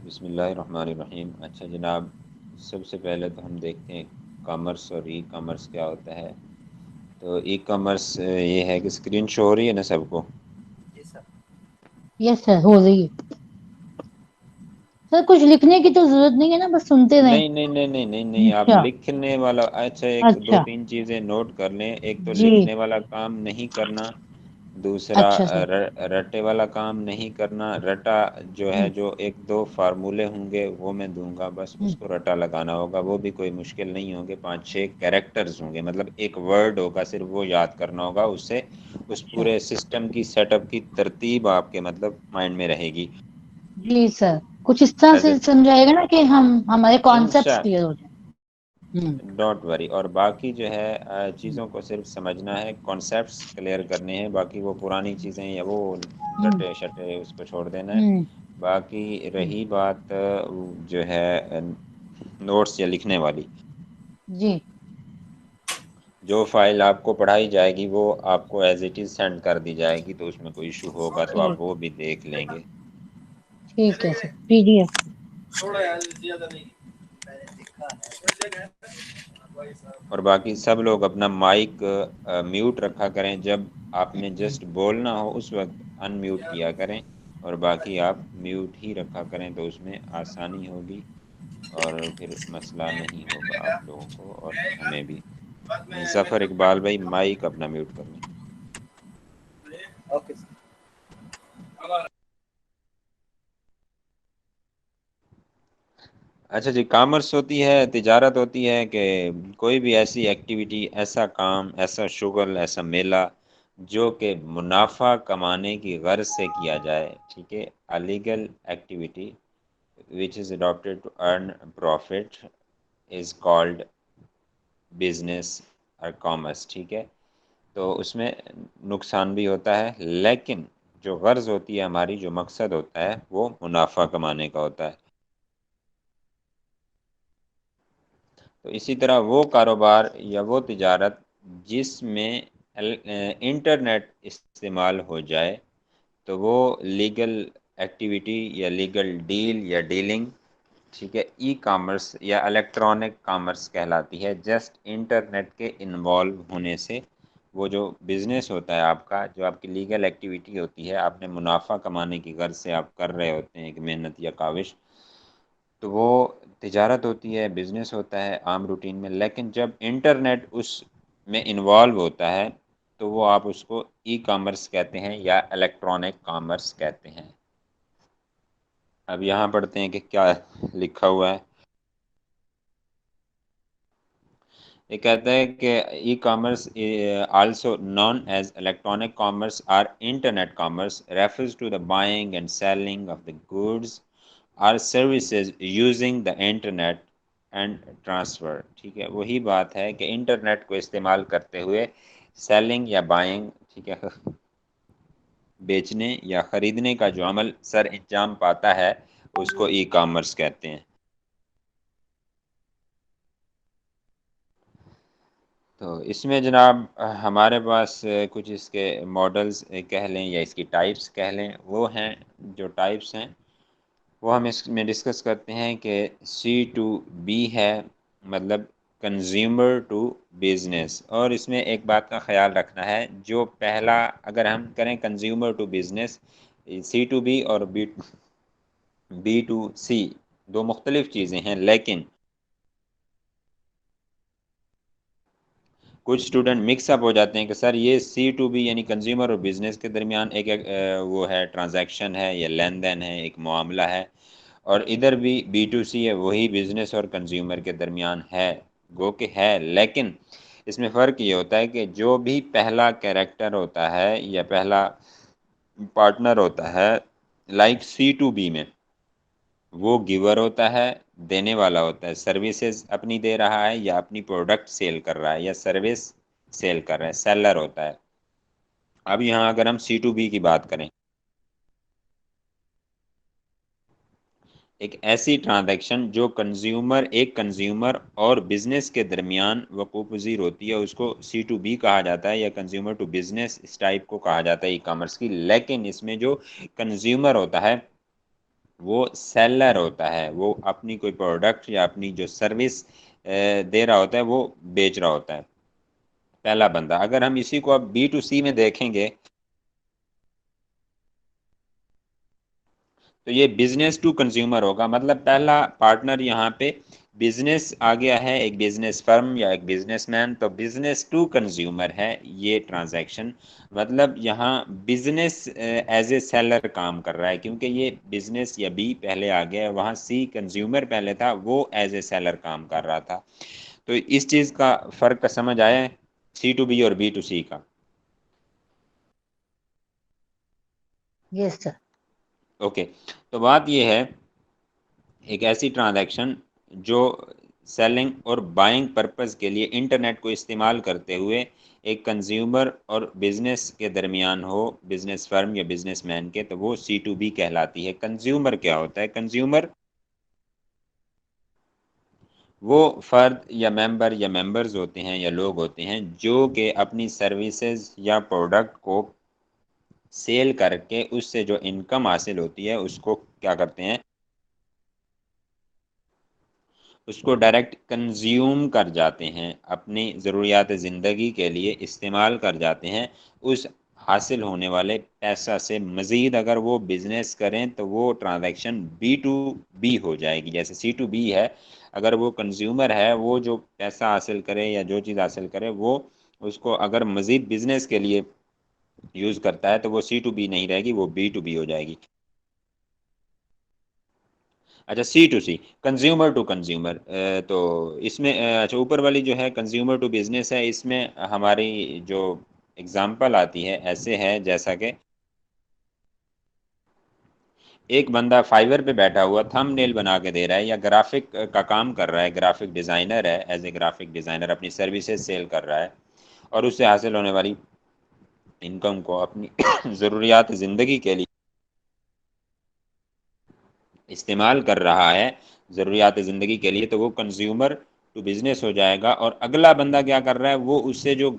بسم اللہ الرحمن الرحیم۔ اچھا جناب، سب سے پہلے تو ہم دیکھتے ہیں کامرس اور ای کامرس کیا ہوتا ہے۔ تو ای کامرس یہ ہے کہ اسکرین شو ہو رہی ہے نا سب کو؟ یس سر، ہو رہی ہے سر۔ کچھ لکھنے کی تو ضرورت نہیں ہے نا، بس سنتے رہیں۔ نہیں نہیں نہیں نہیں نہیں نہیں، آپ اچھا لکھنے والا اچھا ایک دو اچھا، تین چیزیں نوٹ کر لیں۔ ایک تو جی لکھنے والا کام نہیں کرنا، دوسرا اچھا سر۔ رٹے والا کام نہیں کرنا۔ رٹا جو ہے، ہوں، جو ایک دو فارمولے ہوں گے وہ میں دوں گا، بس ہوں، اس کو رٹا لگانا ہوگا۔ وہ بھی کوئی مشکل نہیں ہوں گے، 5-6 کیریکٹرز ہوں گے، مطلب ایک ورڈ ہوگا، صرف وہ یاد کرنا ہوگا۔ اس سے اس اچھا پورے سسٹم کی سیٹ اپ کی ترتیب آپ کے مطلب مائنڈ میں رہے گی۔ جی سر، کچھ اس طرح ایسے سے سمجھائے گا نا کہ ہمارے کانسیپٹس انشاء کلیئر ہو جائیں۔ ہوں ڈونٹ وری۔ اور باقی جو ہے چیزوں کو صرف سمجھنا ہے، کانسیپٹس کلیئر کرنے ہیں، باقی وہ پرانی چیزیں یا وہ ہوں رٹے شٹے اس کو چھوڑ دینا ہے۔ ہوں باقی ہوں، رہی بات جو ہے نوٹس یا لکھنے والی، جی جو فائل آپ کو پڑھائی جائے گی وہ آپ کو ایز اٹ از سینڈ کر دی جائے گی، تو اس میں کوئی ایشو ہوگا تو ٹھیک آپ وہ بھی دیکھ لیں گے۔ ٹھیک ہے سر، پی ڈی ایف۔ اور باقی سب لوگ اپنا مائک میوٹ رکھا کریں، جب آپ نے جسٹ بولنا ہو اس وقت ان میوٹ کیا کریں، اور باقی آپ میوٹ ہی رکھا کریں، تو اس میں آسانی ہوگی اور پھر مسئلہ نہیں ہوگا آپ لوگوں کو اور ہمیں بھی۔ ظفر اقبال بھائی مائک اپنا میوٹ کر لیں۔ Okay sir. اچھا جی، کامرس ہوتی ہے، تجارت ہوتی ہے کہ کوئی بھی ایسی ایکٹیویٹی، ایسا کام، ایسا شغل، ایسا میلہ جو کہ منافع کمانے کی غرض سے کیا جائے، ٹھیک ہے۔ Legal activity which is adopted to earn profit is called business or commerce، ٹھیک ہے۔ تو اس میں نقصان بھی ہوتا ہے، لیکن جو غرض ہوتی ہے ہماری، جو مقصد ہوتا ہے وہ منافع کمانے کا ہوتا ہے۔ تو اسی طرح وہ کاروبار یا وہ تجارت جس میں انٹرنیٹ استعمال ہو جائے، تو وہ لیگل ایکٹیویٹی یا لیگل ڈیل یا ڈیلنگ، ٹھیک ہے، ای کامرس یا الیکٹرانک کامرس کہلاتی ہے۔ جسٹ انٹرنیٹ کے انوالو ہونے سے وہ جو بزنس ہوتا ہے آپ کا، جو آپ کی لیگل ایکٹیویٹی ہوتی ہے، آپ نے منافع کمانے کی غرض سے آپ کر رہے ہوتے ہیں ایک محنت یا کاوش، تو وہ تجارت ہوتی ہے، بزنس ہوتا ہے عام روٹین میں۔ لیکن جب انٹرنیٹ اس میں انوالو ہوتا ہے تو وہ آپ اس کو ای کامرس کہتے ہیں یا الیکٹرانک کامرس کہتے ہیں۔ اب یہاں پڑھتے ہیں کہ کیا لکھا ہوا ہے۔ یہ کہتا ہے کہ e commerce also known as electronic commerce اور internet commerce refers to the buying and selling of the goods اور services using the internet and transfer, ٹھیک ہے۔ وہی بات ہے کہ انٹرنیٹ کو استعمال کرتے ہوئے سیلنگ یا بائنگ، ٹھیک ہے، بیچنے یا خریدنے کا جو عمل سر انجام پاتا ہے اس کو ای کامرس کہتے ہیں۔ تو اس میں جناب ہمارے پاس کچھ اس کے ماڈلز کہہ لیں یا اس کی ٹائپس کہہ لیں، وہ ہیں جو ٹائپس ہیں وہ ہم اس میں ڈسکس کرتے ہیں کہ C2B ہے، مطلب کنزیومر ٹو بزنس۔ اور اس میں ایک بات کا خیال رکھنا ہے، جو پہلا اگر ہم کریں کنزیومر ٹو بزنس، C2B اور B2C دو مختلف چیزیں ہیں، لیکن کچھ اسٹوڈنٹ مکس اپ ہو جاتے ہیں کہ سر یہ C2B یعنی کنزیومر اور بزنس کے درمیان ایک وہ ہے، ٹرانزیکشن ہے یا لین دین ہے، ایک معاملہ ہے، اور ادھر بھی B2C ہے، وہی بزنس اور کنزیومر کے درمیان ہے، گو کہ ہے، لیکن اس میں فرق یہ ہوتا ہے کہ جو بھی پہلا کیریکٹر ہوتا ہے یا پہلا پارٹنر ہوتا ہے لائک C2B میں، وہ گیور ہوتا ہے، دینے والا ہوتا ہے، سروسز اپنی دے رہا ہے یا اپنی پروڈکٹ سیل کر رہا ہے یا سروس سیل کر رہا ہے، سیلر ہوتا ہے۔ اب یہاں اگر ہم C2B کی بات کریں، ایک ایسی ٹرانزیکشن جو ایک کنزیومر اور بزنس کے درمیان وقوع پذیر ہوتی ہے، اس کو C2B کہا جاتا ہے یا کنزیومر ٹو بزنس، اس ٹائپ کو کہا جاتا ہے ای کامرس کی۔ لیکن اس میں جو کنزیومر ہوتا ہے وہ سیلر ہوتا ہے، وہ اپنی کوئی پروڈکٹ یا اپنی جو سروس دے رہا ہوتا ہے وہ بیچ رہا ہوتا ہے، پہلا بندہ۔ اگر ہم اسی کو اب بی ٹو سی میں دیکھیں گے تو یہ بزنس ٹو کنزیومر ہوگا، مطلب پہلا پارٹنر یہاں پہ بزنس آ گیا ہے، ایک بزنس فرم یا ایک بزنس مین، تو بزنس ٹو کنزیومر ہے یہ ٹرانزیکشن، مطلب یہاں بزنس ایز اے سیلر کام کر رہا ہے، کیونکہ یہ بزنس یا بی پہلے آ گیا ہے، وہاں سی کنزیومر پہلے تھا، وہ ایز اے سیلر کام کر رہا تھا۔ تو اس چیز کا فرق سمجھ آیا ہے سی ٹو بی اور بی ٹو سی کا؟ یس سر۔ اوکے، تو بات یہ ہے ایک ایسی ٹرانزیکشن جو سیلنگ اور بائنگ پرپز کے لیے انٹرنیٹ کو استعمال کرتے ہوئے ایک کنزیومر اور بزنس کے درمیان ہو، بزنس فرم یا بزنس مین کے، تو وہ سی ٹو بی کہلاتی ہے۔ کنزیومر کیا ہوتا ہے؟ کنزیومر وہ فرد یا ممبر یا ممبرز ہوتے ہیں یا لوگ ہوتے ہیں جو کہ اپنی سروسز یا پروڈکٹ کو سیل کر کے اس سے جو انکم حاصل ہوتی ہے اس کو کیا کرتے ہیں، اس کو ڈائریکٹ کنزیوم کر جاتے ہیں، اپنی ضروریات زندگی کے لیے استعمال کر جاتے ہیں۔ اس حاصل ہونے والے پیسہ سے مزید اگر وہ بزنس کریں تو وہ ٹرانزیکشن بی ٹو بی ہو جائے گی۔ جیسے سی ٹو بی ہے، اگر وہ کنزیومر ہے، وہ جو پیسہ حاصل کرے یا جو چیز حاصل کرے وہ اس کو اگر مزید بزنس کے لیے یوز کرتا ہے تو وہ سی ٹو بی نہیں رہے گی، وہ بی ٹو بی ہو جائے گی۔ اچھا، C to C, consumer to consumer, تو اس میں اچھا اوپر والی جو ہے کنزیومر ٹو بزنس ہے، اس میں ہماری جو اگزامپل آتی ہے ایسے ہے جیسا کہ ایک بندہ فائیور پہ بیٹھا ہوا تھم نیل بنا کے دے رہا ہے یا گرافک کا کام کر رہا ہے، گرافک ڈیزائنر ہے، ایز اے گرافک ڈیزائنر اپنی سروسز سیل کر رہا ہے اور اس سے حاصل ہونے والی انکم کو اپنی ضروریات زندگی کے لیے استعمال کر رہا ہے، ضروریات زندگی کے لیے، تو وہ کنزیومر ٹو بزنس ہو جائے گا۔ اور اگلا بندہ کیا کر رہا ہے، وہ اس سے جو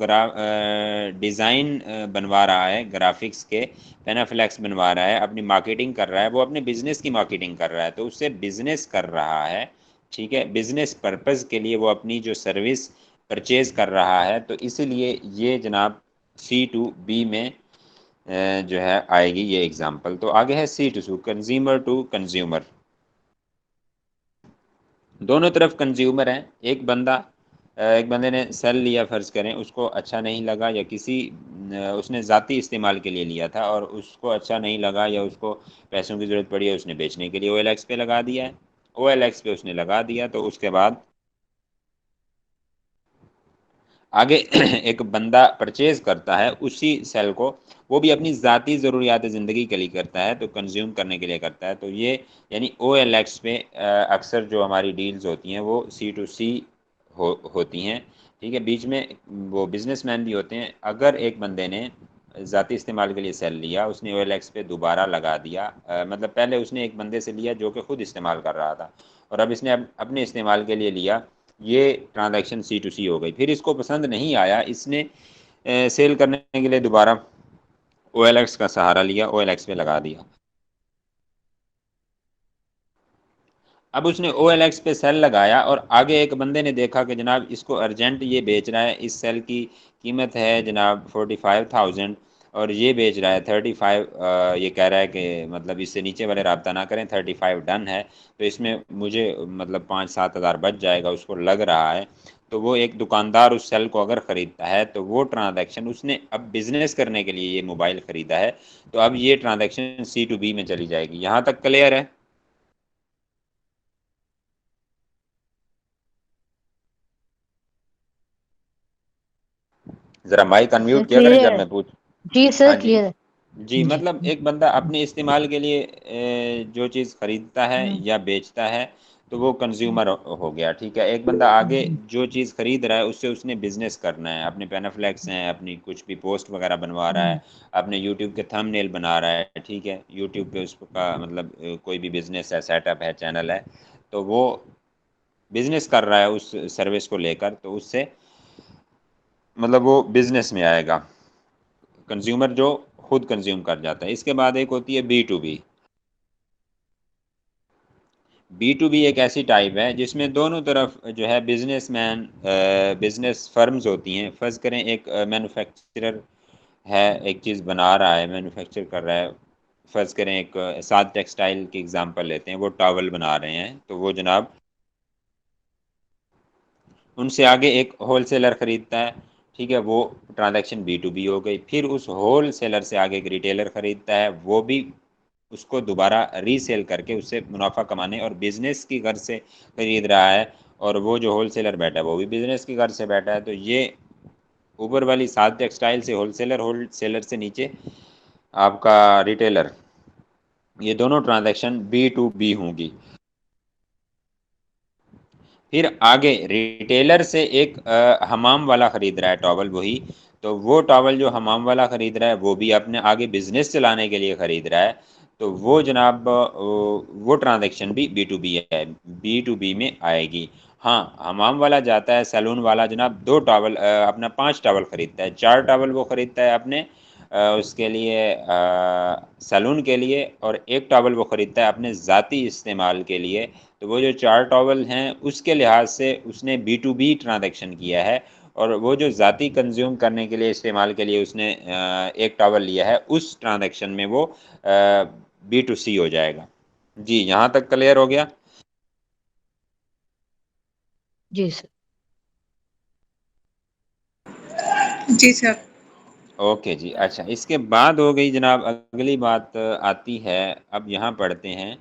ڈیزائن بنوا رہا ہے، گرافکس کے پینافلیکس بنوا رہا ہے، اپنی مارکیٹنگ کر رہا ہے، وہ اپنے بزنس کی مارکیٹنگ کر رہا ہے، تو اس سے بزنس کر رہا ہے، ٹھیک ہے، بزنس پرپز کے لیے وہ اپنی جو سروس پرچیز کر رہا ہے، تو اسی لیے یہ جناب سی ٹو بی میں جو ہے آئے گی یہ اگزامپل۔ تو آگے ہے C to C, consumer to consumer, دونوں طرف کنزیومر ہیں۔ ایک بندے نے سیل لیا، فرض کریں اس کو اچھا نہیں لگا، یا کسی اس نے ذاتی استعمال کے لیے لیا تھا اور اس کو اچھا نہیں لگا یا اس کو پیسوں کی ضرورت پڑی ہے، اس نے بیچنے کے لیے او ایل ایکس پہ لگا دیا ہے، او ایل ایکس پہ اس نے لگا دیا، تو اس کے بعد آگے ایک بندہ پرچیز کرتا ہے اسی سیل کو، وہ بھی اپنی ذاتی ضروریات زندگی کے لیے کرتا ہے، تو کنزیوم کرنے کے لیے کرتا ہے، تو یہ یعنی او ایل ایکس پہ اکثر جو ہماری ڈیلز ہوتی ہیں وہ سی ٹو سی ہوتی ہیں، ٹھیک ہے۔ بیچ میں وہ بزنس مین بھی ہوتے ہیں، اگر ایک بندے نے ذاتی استعمال کے لیے سیل لیا، اس نے او ایل ایکس پہ دوبارہ لگا دیا، مطلب پہلے اس نے ایک بندے سے لیا جو کہ خود استعمال کر رہا تھا، اور اب اس نے اپنے استعمال کے لیے لیا، یہ ٹرانزیکشن سی ٹو سی ہو گئی۔ پھر اس کو پسند نہیں آیا، اس نے سیل کرنے کے لیے دوبارہ او ایل ایکس کا سہارا لیا، او ایل ایکس پہ لگا دیا، اب اس نے او ایل ایکس پہ سیل لگایا اور آگے ایک بندے نے دیکھا کہ جناب اس کو ارجنٹ یہ بیچ رہا ہے، اس سیل کی قیمت ہے جناب 45,000 اور یہ بیچ رہا ہے 35، یہ کہہ رہا ہے کہ مطلب اس سے نیچے والے رابطہ نہ کریں، 35 ڈن ہے، تو اس میں مجھے مطلب 5-7 ہزار بچ جائے گا، اس کو لگ رہا ہے، تو وہ ایک دکاندار اس سیل کو اگر خریدتا ہے تو وہ ٹرانزیکشن اس نے اب بزنس کرنے کے لیے یہ موبائل خریدا ہے، تو اب یہ ٹرانزیکشن سی ٹو بی میں چلی جائے گی۔ یہاں تک کلیئر ہے؟ ذرا مائک سر انمیوٹ کیا کریں جب کلیئر ہے، میں پوچھ۔ جی سر ہاں جی، کلیئر ہے۔ جی، جی مطلب ایک بندہ اپنے استعمال کے لیے جو چیز خریدتا ہے ہوں، یا بیچتا ہے تو وہ کنزیومر ہو گیا، ٹھیک ہے۔ ایک بندہ آگے جو چیز خرید رہا ہے اس سے اس نے بزنس کرنا ہے، اپنے پینافلیکس ہیں، اپنی کچھ بھی پوسٹ وغیرہ بنوا رہا ہے، اپنے یوٹیوب کے تھم نیل بنا رہا ہے، ٹھیک ہے، یوٹیوب پہ اس کا مطلب کوئی بھی بزنس ہے، سیٹ اپ ہے، چینل ہے، تو وہ بزنس کر رہا ہے اس سروس کو لے کر، تو اس سے مطلب وہ بزنس میں آئے گا، کنزیومر جو خود کنزیوم کر جاتا ہے۔ اس کے بعد ایک ہوتی ہے B to B, B to B ایک ایسی ٹائپ ہے جس میں دونوں طرف جو ہے بزنس مین بزنس فرمز ہوتی ہیں. فرض کریں ایک مینوفیکچرر ہے، ایک چیز بنا رہا ہے، مینوفیکچر کر رہا ہے. فرض کریں ایک ساتھ ٹیکسٹائل کی اگزامپل لیتے ہیں، وہ ٹاول بنا رہے ہیں، تو وہ جناب ان سے آگے ایک ہول سیلر خریدتا ہے. ٹھیک ہے، وہ ٹرانزیکشن بی ٹو بی ہو گئی. پھر اس ہول سیلر سے آگے ایک ریٹیلر خریدتا ہے، وہ بھی اس کو دوبارہ ری سیل کر کے اس سے منافع کمانے اور بزنس کی غرض سے خرید رہا ہے. اور وہ جو ہول سیلر بیٹھا ہے وہ بھی بزنس کی غرض سے بیٹھا ہے. تو یہ اوپر والی سات ٹیکسٹائل سے ہول سیلر سے نیچے آپ کا ریٹیلر، یہ دونوں ٹرانزیکشن بی ٹو بی ہوں گی. پھر آگے ریٹیلر سے ایک حمام والا خرید رہا ہے ٹاول، وہی تو وہ ٹاول جو حمام والا خرید رہا ہے وہ بھی اپنے آگے بزنس چلانے کے لیے خرید رہا ہے. تو وہ جناب وہ ٹرانزیکشن بھی بی ٹو بی ہے، بی ٹو بی میں آئے گی. ہاں، حمام والا جاتا ہے، سیلون والا جناب دو ٹاول اپنا 5 ٹاول خریدتا ہے، 4 ٹاول وہ خریدتا ہے اپنے اس کے لیے سیلون کے لیے، اور ایک ٹاول وہ خریدتا ہے اپنے ذاتی استعمال کے لیے. تو وہ جو 4 ٹاول ہیں اس کے لحاظ سے اس نے بی ٹو بی ٹرانزیکشن کیا ہے. اور وہ جو ذاتی کنزیوم کرنے کے لیے استعمال کے لیے اس نے ایک ٹاول لیا ہے، اس ٹرانزیکشن میں وہ بی ٹو سی ہو جائے گا. جی یہاں تک کلیئر ہو گیا؟ جی سر. جی سر. اوکے جی. اچھا، اس کے بعد ہو گئی جناب اگلی بات آتی ہے، اب یہاں پڑھتے ہیں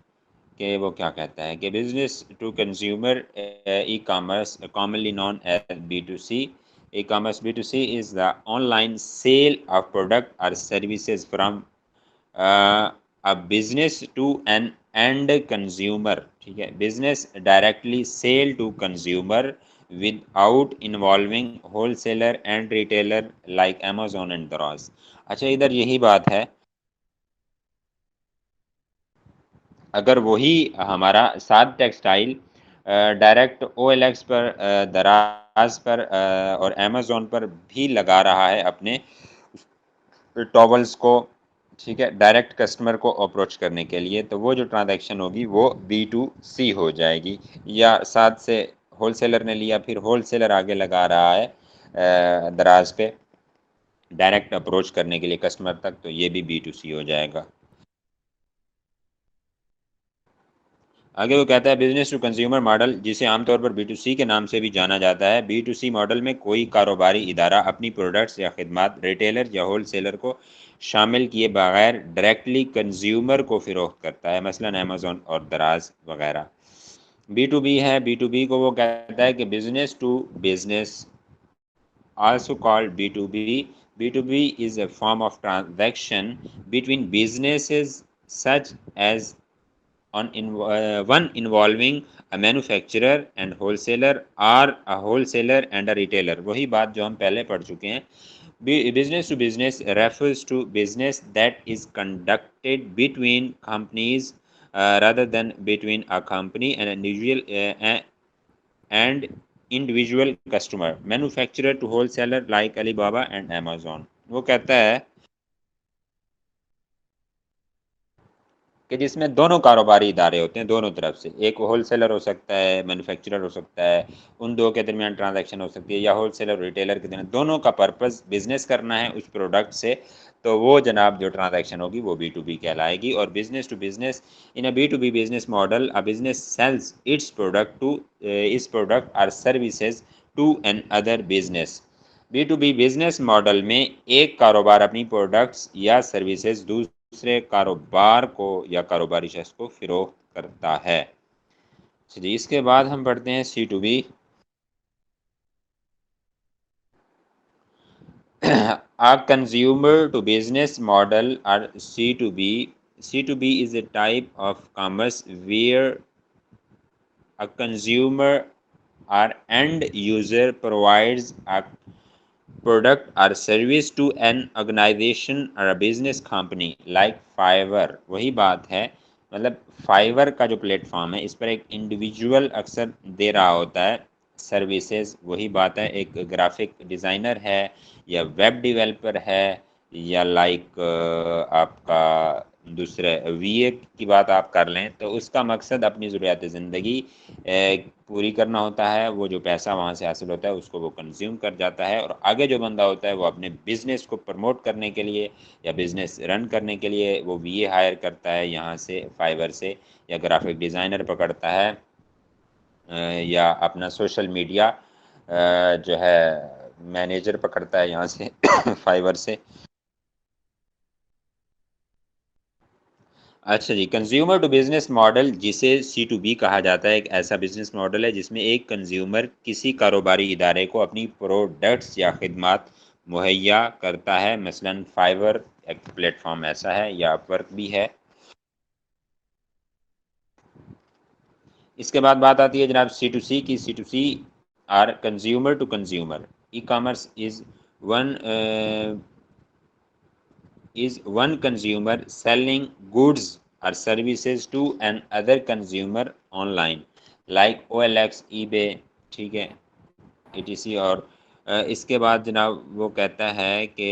کہ وہ کیا کہتا ہے کہ business to consumer e commerce commonly known as B to C. E-commerce B2C is the online sale of product or services from a business to an end consumer. ٹھیک ہے، business directly sale to consumer without involving wholesaler and retailer like Amazon and Daraz. اچھا ادھر یہی بات ہے، اگر وہی ہمارا ساتھ textile direct O L X پر، دراز پر اور امیزون پر بھی لگا رہا ہے اپنے ٹاولز کو، ٹھیک ہے، ڈائریکٹ کسٹمر کو اپروچ کرنے کے لیے، تو وہ جو ٹرانزیکشن ہوگی وہ بی ٹو سی ہو جائے گی. یا ساتھ سے ہول سیلر نے لیا، پھر ہول سیلر آگے لگا رہا ہے دراز پہ ڈائریکٹ اپروچ کرنے کے لیے کسٹمر تک، تو یہ بھی بی ٹو سی ہو جائے گا. آگے وہ کہتا ہے بزنس ٹو کنزیومر ماڈل، جسے عام طور پر بی ٹو سی کے نام سے بھی جانا جاتا ہے. بی ٹو سی ماڈل میں کوئی کاروباری ادارہ اپنی پروڈکٹس یا خدمات ریٹیلر یا ہول سیلر کو شامل کیے بغیر ڈائریکٹلی کنزیومر کو فروخت کرتا ہے، مثلا امیزون اور دراز وغیرہ. بی ٹو بی ہے، بی ٹو بی کو وہ کہتا ہے کہ business to business also called B2B. B2B is a form of transaction between businesses such as one involving a manufacturer and wholesaler or a wholesaler and a retailer. وہی بات جو ہم پہلے پڑھ چکے ہیں. Business to business refers to business that is conducted between companies rather than between a company and an individual and individual customer. Manufacturer to wholesaler like Alibaba and Amazon. وہ کہتا ہے کہ جس میں دونوں کاروباری ادارے ہوتے ہیں دونوں طرف سے، ایک ہول سیلر ہو سکتا ہے، مینوفیکچرر ہو سکتا ہے، ان دو کے درمیان ٹرانزیکشن ہو سکتی ہے، یا ہول سیلر اور ریٹیلر کے درمیان، دونوں کا پرپس بزنس کرنا ہے اس پروڈکٹ سے، تو وہ جناب جو ٹرانزیکشن ہوگی وہ بی ٹو بی کہلائے گی. اور business to business in a B to B business model a business sells its product or services to another business. B to B business model میں ایک کاروبار اپنی پروڈکٹس یا سروسز دوسرے کاروبار کو یا کاروباری شخص کو فروخت کرتا ہے. جی اس کے بعد ہم پڑھتے ہیں C to B. A consumer to business model or C2B. C2B is a type of commerce where a consumer or end user provides a product or service to an organization or a business company like Fiverr. وہی بات ہے، مطلب فائیور کا جو plate form ہے اس پر ایک individual اکثر دے رہا ہوتا ہے سروسز. وہی بات ہے، ایک گرافک ڈیزائنر ہے یا ویب ڈیولپر ہے یا لائک آپ کا دوسرے وی اے کی بات آپ کر لیں تو اس کا مقصد اپنی ضروریات زندگی پوری کرنا ہوتا ہے. وہ جو پیسہ وہاں سے حاصل ہوتا ہے اس کو وہ کنزیوم کر جاتا ہے, اور آگے جو بندہ ہوتا ہے وہ اپنے بزنس کو پروموٹ کرنے کے لیے یا بزنس رن کرنے کے لیے وہ وی اے ہائر کرتا ہے یہاں سے فائبر سے, یا گرافک ڈیزائنر پکڑتا ہے, یا اپنا سوشل میڈیا جو ہے مینیجر پکڑتا ہے یہاں سے فائبر سے. اچھا جی, کنزیومر ٹو بزنس ماڈل جسے سی ٹو بی کہا جاتا ہے, ایک ایسا بزنس ماڈل ہے جس میں ایک کنزیومر کسی کاروباری ادارے کو اپنی پروڈکٹس یا خدمات مہیا کرتا ہے. مثلا فائبر ایک پلیٹ فارم ایسا ہے, یا اپ ورک بھی ہے. اس کے بعد بات آتی ہے جناب سی ٹو سی کی. C to C or consumer to consumer. E commerce is one consumer selling goods or services to an other consumer online like OLX, eBay, ٹھیک ہے, etc. اور اس کے بعد جناب وہ کہتا ہے کہ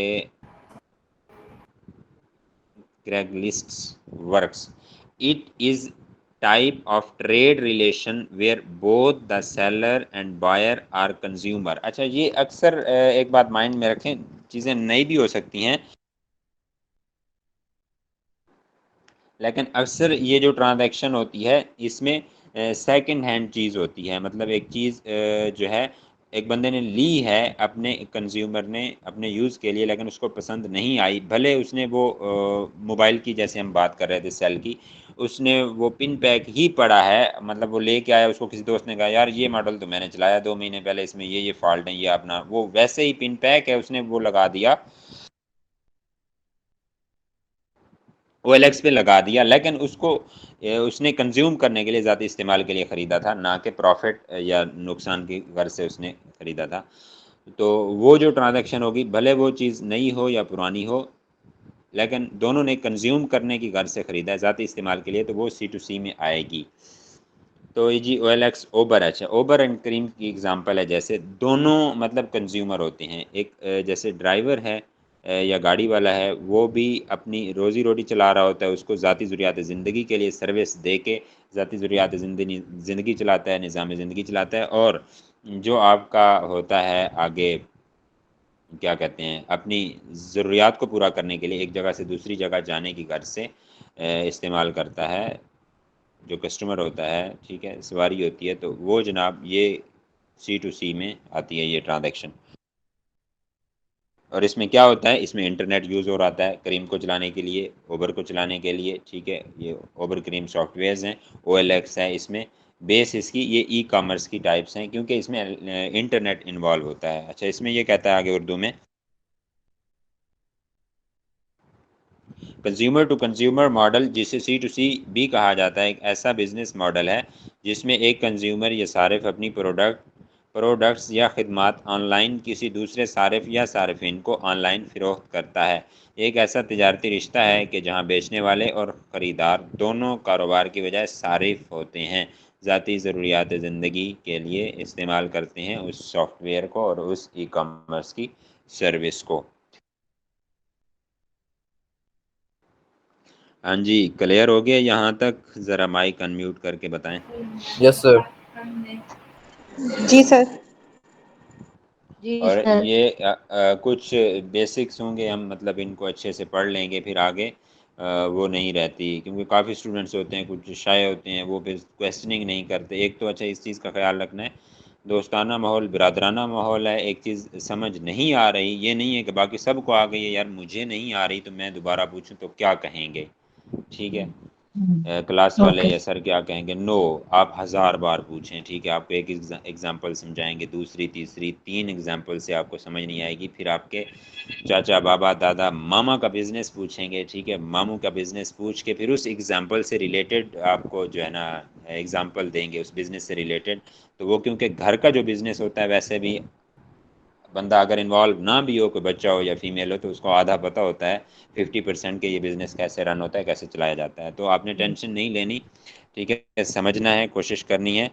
Craigslist works. It is type of trade relation where both the seller and buyer are consumer. اچھا, یہ اکثر ایک بات مائنڈ میں رکھیں, چیزیں نئی بھی ہو سکتی ہیں لیکن اکثر یہ جو ٹرانزیکشن ہوتی ہے اس میں سیکنڈ ہینڈ چیز ہوتی ہے. مطلب ایک چیز جو ہے ایک بندے نے لی ہے اپنے کنزیومر نے اپنے یوز کے لیے, لیکن اس کو پسند نہیں آئی, بھلے اس نے وہ موبائل کی جیسے ہم بات کر رہے تھے سیل کی, اس نے وہ پن پیک ہی پڑا ہے, مطلب وہ لے کے آیا, اس کو کسی دوست نے کہا یار یہ ماڈل تو میں نے چلایا 2 مہینے پہلے, اس میں یہ فالٹ ہے, یہ اپنا وہ ویسے ہی پن پیک ہے, اس نے وہ لگا دیا OLX پہ لگا دیا, لیکن اس نے کنزیوم کرنے کے لیے ذاتی استعمال کے لیے خریدا تھا, نہ کہ پروفٹ یا نقصان کی غرض سے اس نے خریدا تھا. تو وہ جو ٹرانزیکشن ہوگی بھلے وہ چیز نئی ہو یا پرانی ہو, لیکن دونوں نے کنزیوم کرنے کی غرض سے خریدا ہے ذاتی استعمال کے لیے, تو وہ سی ٹو سی میں آئے گی. تو یہ جی OLX اوبر, اچھا اوبر اینڈ کریم کی ایگزامپل ہے, جیسے دونوں مطلب کنزیومر ہوتے ہیں. ایک جیسے ڈرائیور ہے یا گاڑی والا ہے, وہ بھی اپنی روزی روٹی چلا رہا ہوتا ہے, اس کو ذاتی ضروریات زندگی کے لیے سروس دے کے ذاتی ضروریات زندگی چلاتا ہے, نظام زندگی چلاتا ہے. اور جو آپ کا ہوتا ہے آگے کیا کہتے ہیں اپنی ضروریات کو پورا کرنے کے لیے ایک جگہ سے دوسری جگہ جانے کی غرض سے استعمال کرتا ہے, جو کسٹمر ہوتا ہے, ٹھیک ہے, سواری ہوتی ہے, تو وہ جناب یہ سی ٹو سی میں آتی ہے یہ ٹرانزیکشن. اور اس میں کیا ہوتا ہے, اس میں انٹرنیٹ یوز ہو رہا ہے کریم کو چلانے کے لیے, اوبر کو چلانے کے لیے, ٹھیک ہے. یہ اوبر کریم سافٹ ویئرز ہیں, OLX ہے, اس میں بیس اس کی یہ ای کامرس کی ٹائپس ہیں کیونکہ اس میں انٹرنیٹ انوالو ہوتا ہے. اچھا, اس میں یہ کہتا ہے آگے اردو میں, کنزیومر ٹو کنزیومر ماڈل جسے سی ٹو سی بھی کہا جاتا ہے, ایک ایسا بزنس ماڈل ہے جس میں ایک کنزیومر یا صارف اپنی پروڈکٹس یا خدمات آن لائن کسی دوسرے صارف یا صارفین کو آن لائن فروخت کرتا ہے. ایک ایسا تجارتی رشتہ ہے کہ جہاں بیچنے والے اور خریدار دونوں کاروبار کی بجائے صارف ہوتے ہیں, ذاتی ضروریات زندگی کے لیے استعمال کرتے ہیں اس سافٹ ویئر کو اور اس ای کامرس کی سروس کو. ہاں جی, کلیئر ہو گیا یہاں تک؟ ذرا مائک انمیوٹ کر کے بتائیں. یس سر. جی سر. جی اور سر. یہ کچھ بیسکس ہوں گے, ہم مطلب ان کو اچھے سے پڑھ لیں گے, پھر آگے وہ نہیں رہتی, کیونکہ کافی اسٹوڈنٹس ہوتے ہیں کچھ شائع ہوتے ہیں, وہ پھر کویسچننگ نہیں کرتے. ایک تو اچھا اس چیز کا خیال رکھنا ہے, دوستانہ ماحول برادرانہ ماحول ہے, ایک چیز سمجھ نہیں آ رہی یہ نہیں ہے کہ باقی سب کو آ گئی ہے, یار مجھے نہیں آ رہی تو میں دوبارہ پوچھوں تو کیا کہیں گے, ٹھیک ہے, کلاس والے اوکے. یا سر کیا کہیں گے. نو, آپ 1000 بار پوچھیں, ٹھیک ہے, آپ کو ایک ایگزامپل سمجھائیں گے, دوسری تیسری 3 ایگزامپل سے آپ کو سمجھ نہیں آئے گی, پھر آپ کے چاچا بابا دادا ماما کا بزنس پوچھیں گے, ٹھیک ہے, ماموں کا بزنس پوچھ کے پھر اس ایگزامپل سے ریلیٹڈ آپ کو جو ہے نا ایگزامپل دیں گے اس بزنس سے ریلیٹڈ. تو وہ کیونکہ گھر کا جو بزنس ہوتا ہے ویسے بھی بندہ اگر انوالو نہ بھی ہو, کوئی بچہ ہو یا فیمیل ہو, تو اس کو آدھا پتہ ہوتا ہے 50% کے یہ بزنس کیسے رن ہوتا ہے, کیسے چلایا جاتا ہے. تو آپ نے ٹینشن نہیں لینی, ٹھیک ہے, سمجھنا ہے, کوشش کرنی ہے,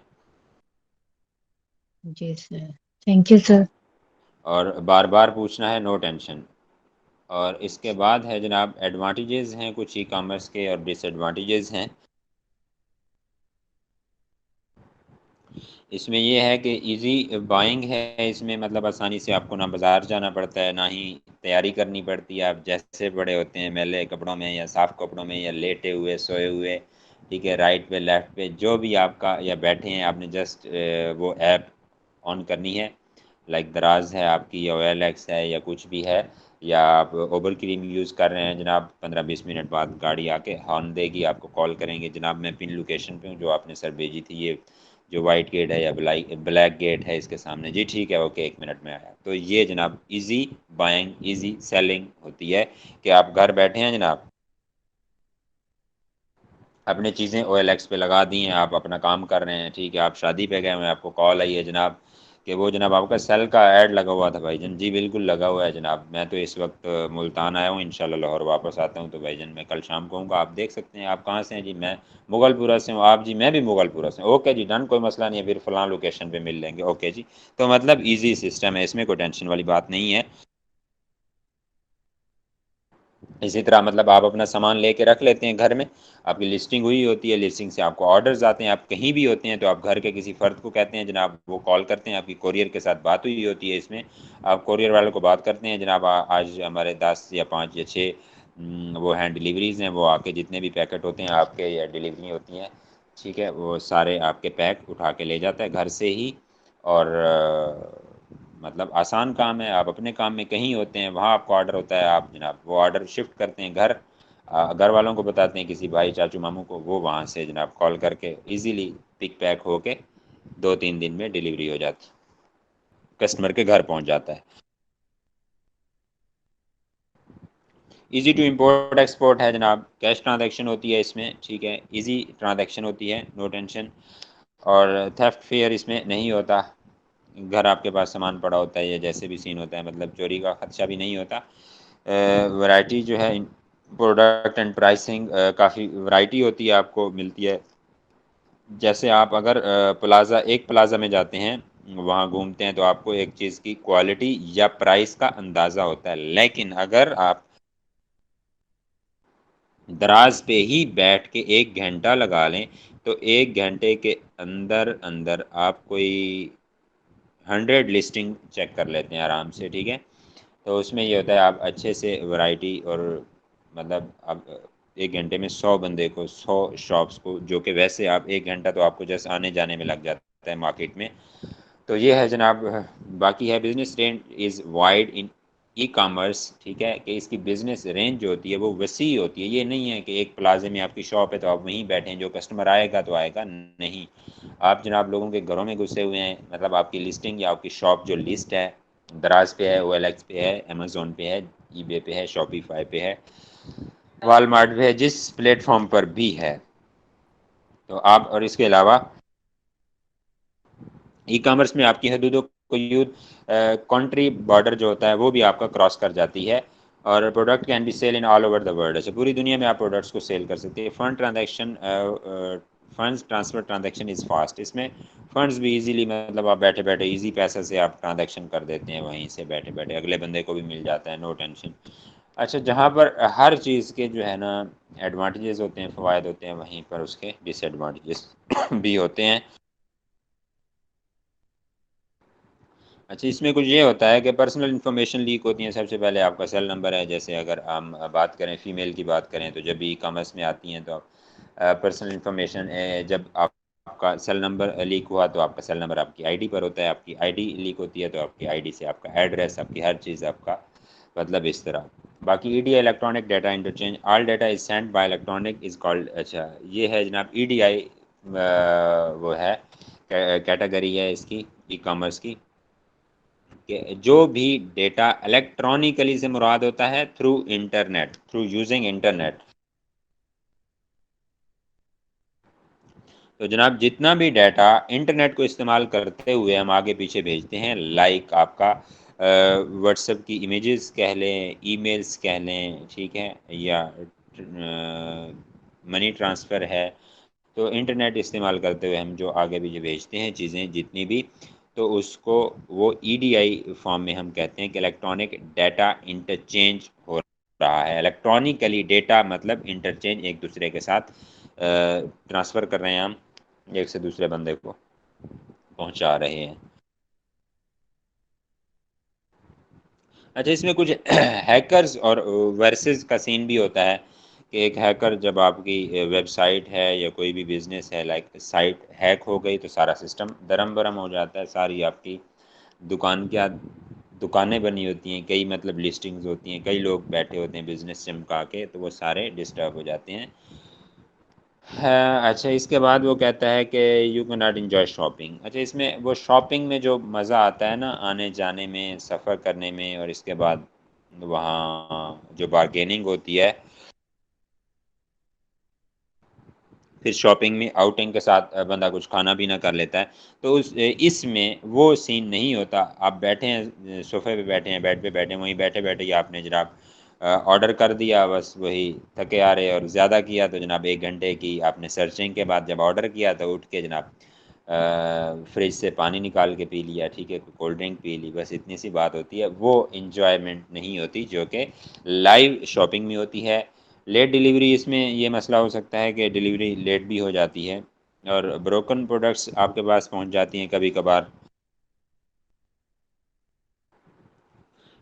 جی سر, تھینک یو سر. اور بار بار پوچھنا ہے, نو ٹینشن. اور اس کے بعد ہے جناب ایڈوانٹیجز ہیں کچھ ای کامرس کے اور ڈس ایڈوانٹیجز ہیں. اس میں یہ ہے کہ ایزی بائنگ ہے، اس میں مطلب آسانی سے آپ کو نہ بازار جانا پڑتا ہے نہ ہی تیاری کرنی پڑتی ہے. آپ جیسے بڑے ہوتے ہیں میلے کپڑوں میں یا صاف کپڑوں میں یا لیٹے ہوئے سوئے ہوئے، ٹھیک ہے، رائٹ پہ لیفٹ پہ جو بھی آپ کا یا بیٹھے ہیں، آپ نے جسٹ وہ ایپ آن کرنی ہے. لائک دراز ہے آپ کی یا او ایل ایکس ہے یا کچھ بھی ہے، یا آپ اوبر کریم یوز کر رہے ہیں جناب، 15-20 منٹ بعد گاڑی آ کے ہارن دے گی، آپ کو کال کریں گے جناب میں پن لوکیشن پہ ہوں جو آپ نے سر بھیجی تھی، یہ جو وائٹ گیٹ ہے یا بلیک گیٹ ہے اس کے سامنے، جی ٹھیک ہے اوکے 1 منٹ میں آیا. تو یہ جناب ایزی بائنگ ایزی سیلنگ ہوتی ہے کہ آپ گھر بیٹھے ہیں جناب، اپنی چیزیں او ایل ایکس پہ لگا دی ہیں، آپ اپنا کام کر رہے ہیں، ٹھیک ہے، آپ شادی پہ گئے ہوئے ہیں، آپ کو کال آئی ہے جناب کہ وہ جناب آپ کا سیل کا ایڈ لگا ہوا تھا بھائی جان، جی بالکل لگا ہوا ہے جناب، میں تو اس وقت ملتان آیا ہوں، انشاءاللہ لاہور واپس آتا ہوں تو بھائی جان میں کل شام کو ہوں گا. آپ دیکھ سکتے ہیں. آپ کہاں سے ہیں؟ جی میں مغل پورہ سے ہوں. آپ؟ جی میں بھی مغل پورہ سے ہوں. اوکے جی ڈن، کوئی مسئلہ نہیں ہے، پھر فلاں لوکیشن پہ مل لیں گے. اوکے جی. تو مطلب ایزی سسٹم ہے، اس میں کوئی ٹینشن والی بات نہیں ہے. اسی طرح مطلب آپ اپنا سامان لے کے رکھ لیتے ہیں گھر میں، آپ کی لسٹنگ ہوئی ہوتی ہے، لسٹنگ سے آپ کو آرڈرز آتے ہیں، آپ کہیں بھی ہوتے ہیں تو آپ گھر کے کسی فرد کو کہتے ہیں جناب، وہ کال کرتے ہیں، آپ کی کوریئر کے ساتھ بات ہوئی ہوتی ہے، اس میں آپ کوریئر والوں کو بات کرتے ہیں جناب آج ہمارے 10 یا 5 یا 6 وہ ہیں ڈلیوریز ہیں، وہ آ کے جتنے بھی پیکٹ ہوتے ہیں آپ کے یا ڈلیوری ہوتی ہیں، ٹھیک ہے، وہ سارے آپ کے پیک اٹھا کے لے جاتا ہے گھر سے ہی. اور مطلب آسان کام ہے. آپ اپنے کام میں کہیں ہوتے ہیں، وہاں آپ کو آرڈر ہوتا ہے، آپ جناب وہ آرڈر شفٹ کرتے ہیں گھر والوں کو بتاتے ہیں، کسی بھائی چاچو ماموں کو، وہ وہاں سے جناب کال کر کے ایزیلی پک پیک ہو کے 2-3 دن میں ڈلیوری ہو جاتی، کسٹمر کے گھر پہنچ جاتا ہے. ایزی ٹو امپورٹ ایکسپورٹ ہے جناب، کیش ٹرانزیکشن ہوتی ہے اس میں، ٹھیک ہے، ایزی ٹرانزیکشن ہوتی ہے، نو ٹینشن. اور تھیفٹ فیئر اس میں نہیں ہوتا، گھر آپ کے پاس سامان پڑا ہوتا ہے یا جیسے بھی سین ہوتا ہے، مطلب چوری کا خدشہ بھی نہیں ہوتا. ورائٹی جو ہے product and pricing coffee variety ہوتی ہے، آپ کو ملتی ہے. جیسے آپ اگر ایک پلازا میں جاتے ہیں، وہاں گھومتے ہیں تو آپ کو ایک چیز کی کوالٹی یا پرائس کا اندازہ ہوتا ہے، لیکن اگر آپ دراز پہ ہی بیٹھ کے 1 گھنٹہ لگا لیں تو 1 گھنٹے کے اندر اندر آپ کوئی 100 لسٹنگ چیک کر لیتے ہیں آرام سے، ٹھیک ہے. تو اس میں یہ ہوتا ہے آپ اچھے سے ورائٹی اور مطلب اب 1 گھنٹے میں 100 بندے کو 100 شاپس کو، جو کہ ویسے آپ 1 گھنٹہ تو آپ کو جیسے آنے جانے میں لگ جاتا ہے مارکیٹ میں. تو یہ ہے جناب. باقی ہے business range is wide in e commerce, ٹھیک ہے، کہ اس کی بزنس رینج جو ہوتی ہے وہ وسیع ہوتی ہے. یہ نہیں ہے کہ ایک پلازے میں آپ کی شاپ ہے تو آپ وہیں بیٹھیں، جو کسٹمر آئے گا تو آئے گا، نہیں. آپ جناب لوگوں کے گھروں میں گھسے ہوئے ہیں، مطلب آپ کی لسٹنگ یا آپ کی شاپ جو لسٹ ہے دراز پہ ہے، او ایل ایکس پہ ہے، امیزون پہ ہے، ای بے پہ ہے، شاپی فائی پہ ہے، والمارٹ پہ ہے، جس پلیٹ فارم پر بھی ہے. تو آپ اور اس کے علاوہ ای کامرس میں آپ کی حدود و قیود کنٹری بارڈر جو ہوتا ہے وہ بھی آپ کا کراس کر جاتی ہے. اور product can be sell in all over the world, اچھا پوری دنیا میں آپ پروڈکٹس کو سیل کر سکتے ہیں. Funds transfer transaction is fast, اس میں فنڈز بھی ایزیلی مطلب آپ بیٹھے بیٹھے ایزی پیسے سے آپ ٹرانزیکشن کر دیتے ہیں، وہیں سے بیٹھے بیٹھے اگلے بندے کو بھی مل جاتا ہے، نو ٹینشن. اچھا جہاں پر ہر چیز کے جو ہے نا ایڈوانٹیجز ہوتے ہیں، فوائد ہوتے ہیں، وہیں پر اس کے ڈس ایڈوانٹیجز بھی ہوتے ہیں. اچھا اس میں کچھ یہ ہوتا ہے کہ پرسنل انفارمیشن لیک ہوتی ہیں. سب سے پہلے آپ کا سیل نمبر ہے، جیسے اگر ہم بات کریں فیمیل کی بات کریں تو جب ای کامرس میں آتی ہیں تو پرسنل انفارمیشن جب آپ کا سیل نمبر لیک ہوا تو آپ کا سیل نمبر آپ کی آئی ڈی پر ہوتا ہے، آپ کی آئی ڈی لیک ہوتی ہے تو آپ کی آئی ڈی سے آپ کا ایڈریس، آپ کی ہر چیز آپ کا مطلب اس طرح. باقی E D I electronic data interchange, all data is send by electronic is called, اچھا یہ ہے جناب ای ڈی آئی، وہ ہے کیٹیگری ہے اس کی ای کامرس کی، کہ جو بھی ڈیٹا الیکٹرانیکلی سے مراد ہوتا ہے through internet, through using internet. تو جناب جتنا بھی ڈیٹا انٹرنیٹ کو استعمال کرتے ہوئے ہم آگے پیچھے بھیجتے ہیں، لائک آپ کا واٹس ایپ کی امیجز کہہ لیں، ای میلز کہہ لیں، ٹھیک ہے، یا منی ٹرانسفر ہے، تو انٹرنیٹ استعمال کرتے ہوئے ہم جو آگے بھی جو بھیجتے ہیں چیزیں جتنی بھی، تو اس کو وہ EDI فارم میں ہم کہتے ہیں کہ الیکٹرانک ڈیٹا انٹرچینج ہو رہا ہے. الیکٹرانکلی ڈیٹا مطلب انٹرچینج، ایک دوسرے کے ساتھ ٹرانسفر کر رہے ہیں ہم، ایک سے دوسرے بندے کو پہنچا رہے ہیں. اچھا، اس میں کچھ ہیکرز اور وائرسز کا سین بھی ہوتا ہے کہ ایک ہیکر جب آپ کی ویب سائٹ ہے یا کوئی بھی بزنس ہے، لائک سائٹ ہیک ہو گئی تو سارا سسٹم درم برم ہو جاتا ہے. ساری آپ کی دکانیں بنی ہوتی ہیں، کئی مطلب لسٹنگز ہوتی ہیں، کئی لوگ بیٹھے ہوتے ہیں بزنس چمکا کے، تو وہ سارے ڈسٹرب ہو جاتے ہیں. اچھا، اس کے بعد وہ کہتا ہے کہ you can not enjoy shopping. اچھا، اس میں وہ شاپنگ میں جو مزہ آتا ہے نا، آنے جانے میں، سفر کرنے میں، اور اس کے بعد وہاں جو بارگیننگ ہوتی ہے، پھر شاپنگ میں آؤٹنگ کے ساتھ بندہ کچھ کھانا پینا کر لیتا ہے، تو اس میں وہ سین نہیں ہوتا. آپ بیٹھے ہیں صوفے پہ، بیٹھے ہیں بیڈ پہ بیٹھے ہیں، وہیں بیٹھے بیٹھے ہی آپ نے جناب آرڈر کر دیا، بس وہی تھکے آ رہے اور زیادہ کیا تو جناب 1 گھنٹے کی آپ نے سرچنگ کے بعد جب آرڈر کیا تو اٹھ کے جناب فریج سے پانی نکال کے پی لیا، ٹھیک ہے، کولڈ ڈرنک پی لی، بس اتنی سی بات ہوتی ہے. وہ انجوائمنٹ نہیں ہوتی جو کہ لائیو شاپنگ میں ہوتی ہے. لیٹ ڈیلیوری، اس میں یہ مسئلہ ہو سکتا ہے کہ ڈیلیوری لیٹ بھی ہو جاتی ہے اور بروکن پروڈکٹس آپ کے پاس پہنچ جاتی ہیں کبھی کبھار.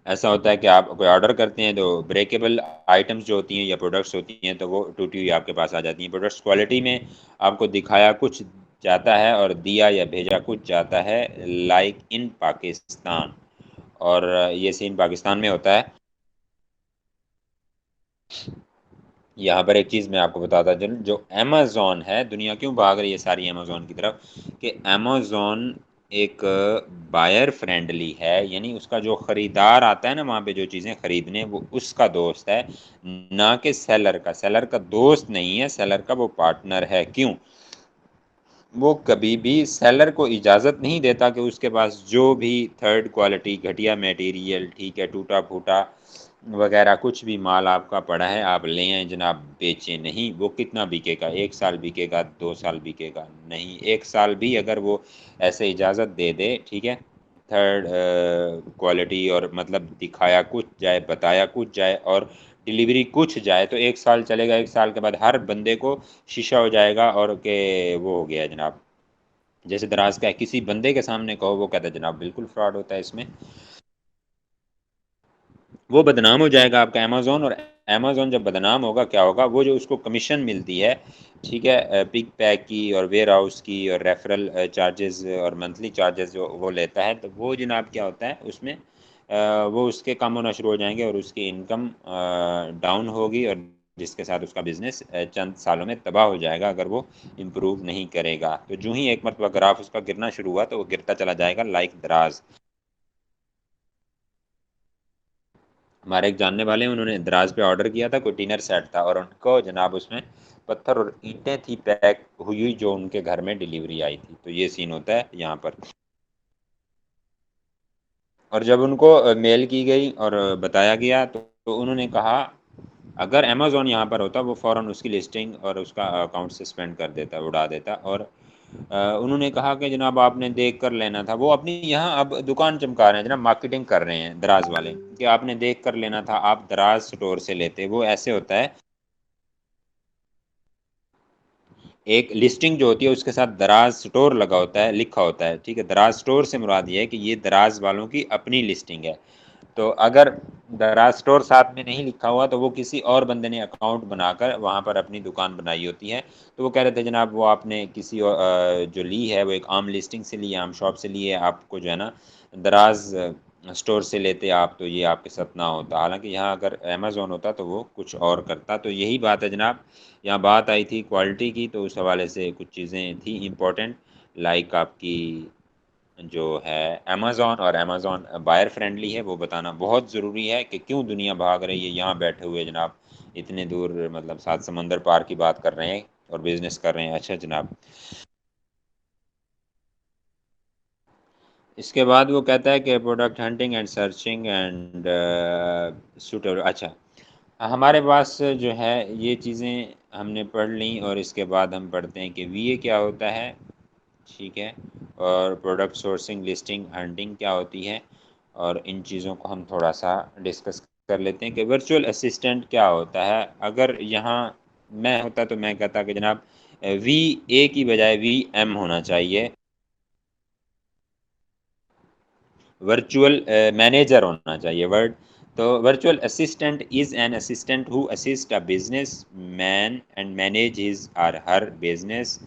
ایسا ہوتا ہے کہ آپ کوئی آرڈر کرتے ہیں تو بریکیبل آئٹمس جو ہوتی ہیں یا پروڈکٹس ہوتی ہیں تو وہ ٹوٹی ہوئی آپ کے پاس آ جاتی ہیں. پروڈکٹس کوالٹی میں آپ کو دکھایا کچھ جاتا ہے اور دیا یا بھیجا کچھ جاتا ہے، لائک ان پاکستان. اور یہ سین پاکستان میں ہوتا ہے. یہاں پر ایک چیز میں آپ کو بتاتا چلوں، جو امیزون ہے، دنیا کیوں بھاگ رہی ہے ساری امیزون کی طرف، کہ امیزون ایک بائر فرینڈلی ہے، یعنی اس کا جو خریدار آتا ہے نا وہاں پہ جو چیزیں خریدنے، وہ اس کا دوست ہے، نہ کہ سیلر کا. سیلر کا دوست نہیں ہے، سیلر کا وہ پارٹنر ہے. کیوں؟ وہ کبھی بھی سیلر کو اجازت نہیں دیتا کہ اس کے پاس جو بھی تھرڈ کوالٹی گھٹیا میٹیریل، ٹھیک ہے، ٹوٹا پھوٹا وغیرہ کچھ بھی مال آپ کا پڑا ہے آپ لے آئیں جناب، بیچیں نہیں. وہ کتنا بکے گا؟ 1 سال بکے گا، 2 سال بکے گا؟ نہیں، 1 سال بھی اگر وہ ایسے اجازت دے دے، ٹھیک ہے، تھرڈ کوالٹی اور مطلب دکھایا کچھ جائے، بتایا کچھ جائے اور ڈیلیوری کچھ جائے، تو 1 سال چلے گا. 1 سال کے بعد ہر بندے کو شیشہ ہو جائے گا اور کہ وہ ہو گیا جناب. جیسے دراز کا ہے، کسی بندے کے سامنے کہو، وہ کہتا ہے جناب بالکل فراڈ ہوتا ہے اس میں. وہ بدنام ہو جائے گا آپ کا امیزون. اور امیزون جب بدنام ہوگا کیا ہوگا؟ وہ جو اس کو کمیشن ملتی ہے، ٹھیک ہے، پک پیک کی اور ویئر ہاؤس کی اور ریفرل چارجز اور منتھلی چارجز جو وہ لیتا ہے، تو وہ جناب کیا ہوتا ہے اس میں وہ اس کے کم ہونا شروع ہو جائیں گے اور اس کی انکم ڈاؤن ہوگی، اور جس کے ساتھ اس کا بزنس چند سالوں میں تباہ ہو جائے گا اگر وہ امپروو نہیں کرے گا. تو جو ہی ایک مرتبہ گراف اس کا گرنا شروع ہوا تو وہ گرتا چلا جائے گا لائک دراز. ہمارے ایک جاننے والے ہیں، انہوں نے دراز پہ آرڈر کیا تھا، کوئی ڈنر سیٹ تھا، اور ان کو جناب اس میں پتھر اور اینٹیں تھی پیک ہوئی جو ان کے گھر میں ڈیلیوری آئی تھی. تو یہ سین ہوتا ہے یہاں پر. اور جب ان کو میل کی گئی اور بتایا گیا تو انہوں نے کہا اگر امیزون یہاں پر ہوتا وہ فوراً اس کی لسٹنگ اور اس کا اکاؤنٹ سسپینڈ کر دیتا، اڑا دیتا. اور انہوں نے کہا کہ جناب آپ نے دیکھ کر لینا تھا. وہ اپنی یہاں اب دکان چمکا رہے ہیں جناب، مارکیٹنگ کر رہے ہیں دراز والے، کہ آپ نے دیکھ کر لینا تھا، آپ دراز سٹور سے لیتے. وہ ایسے ہوتا ہے، ایک لسٹنگ جو ہوتی ہے اس کے ساتھ دراز سٹور لگا ہوتا ہے، لکھا ہوتا ہے، ٹھیک ہے. دراز سٹور سے مراد یہ ہے کہ یہ دراز والوں کی اپنی لسٹنگ ہے. تو اگر دراز سٹور ساتھ میں نہیں لکھا ہوا تو وہ کسی اور بندے نے اکاؤنٹ بنا کر وہاں پر اپنی دکان بنائی ہوتی ہے. تو وہ کہہ رہے تھے جناب وہ آپ نے کسی جو لی ہے وہ ایک عام لسٹنگ سے لی ہے، عام شاپ سے لی ہے، آپ کو جو ہے نا دراز اسٹور سے لیتے آپ تو یہ آپ کے ساتھ نہ ہوتا. حالانکہ یہاں اگر امیزون ہوتا تو وہ کچھ اور کرتا. تو یہی بات ہے جناب، یہاں بات آئی تھی کوالٹی کی، تو اس حوالے سے کچھ چیزیں تھیں امپورٹنٹ، لائک آپ کی جو ہے امیزون اور امیزون بائر فرینڈلی ہے، وہ بتانا بہت ضروری ہے کہ کیوں دنیا بھاگ رہی ہے یہاں بیٹھے ہوئے جناب، اتنے دور مطلب 7 سمندر پار کی بات کر رہے ہیں اور بزنس کر رہے ہیں. اچھا جناب، اس کے بعد وہ کہتا ہے کہ product hunting and searching and sweater. اچھا، ہمارے پاس جو ہے یہ چیزیں ہم نے پڑھ لیں، اور اس کے بعد ہم پڑھتے ہیں کہ وی اے کیا ہوتا ہے، ٹھیک ہے، اور پروڈکٹ سورسنگ، لسٹنگ، ہنٹنگ کیا ہوتی ہے، اور ان چیزوں کو ہم تھوڑا سا ڈسکس کر لیتے ہیں کہ ورچوئل اسسٹنٹ کیا ہوتا ہے۔ اگر یہاں میں ہوتا تو میں کہتا کہ جناب وی اے کی بجائے وی ایم ہونا چاہیے، ورچوئل مینیجر ہونا چاہیے ورڈ۔ تو virtual assistant is an assistant who assist a business man and manage his or Hare business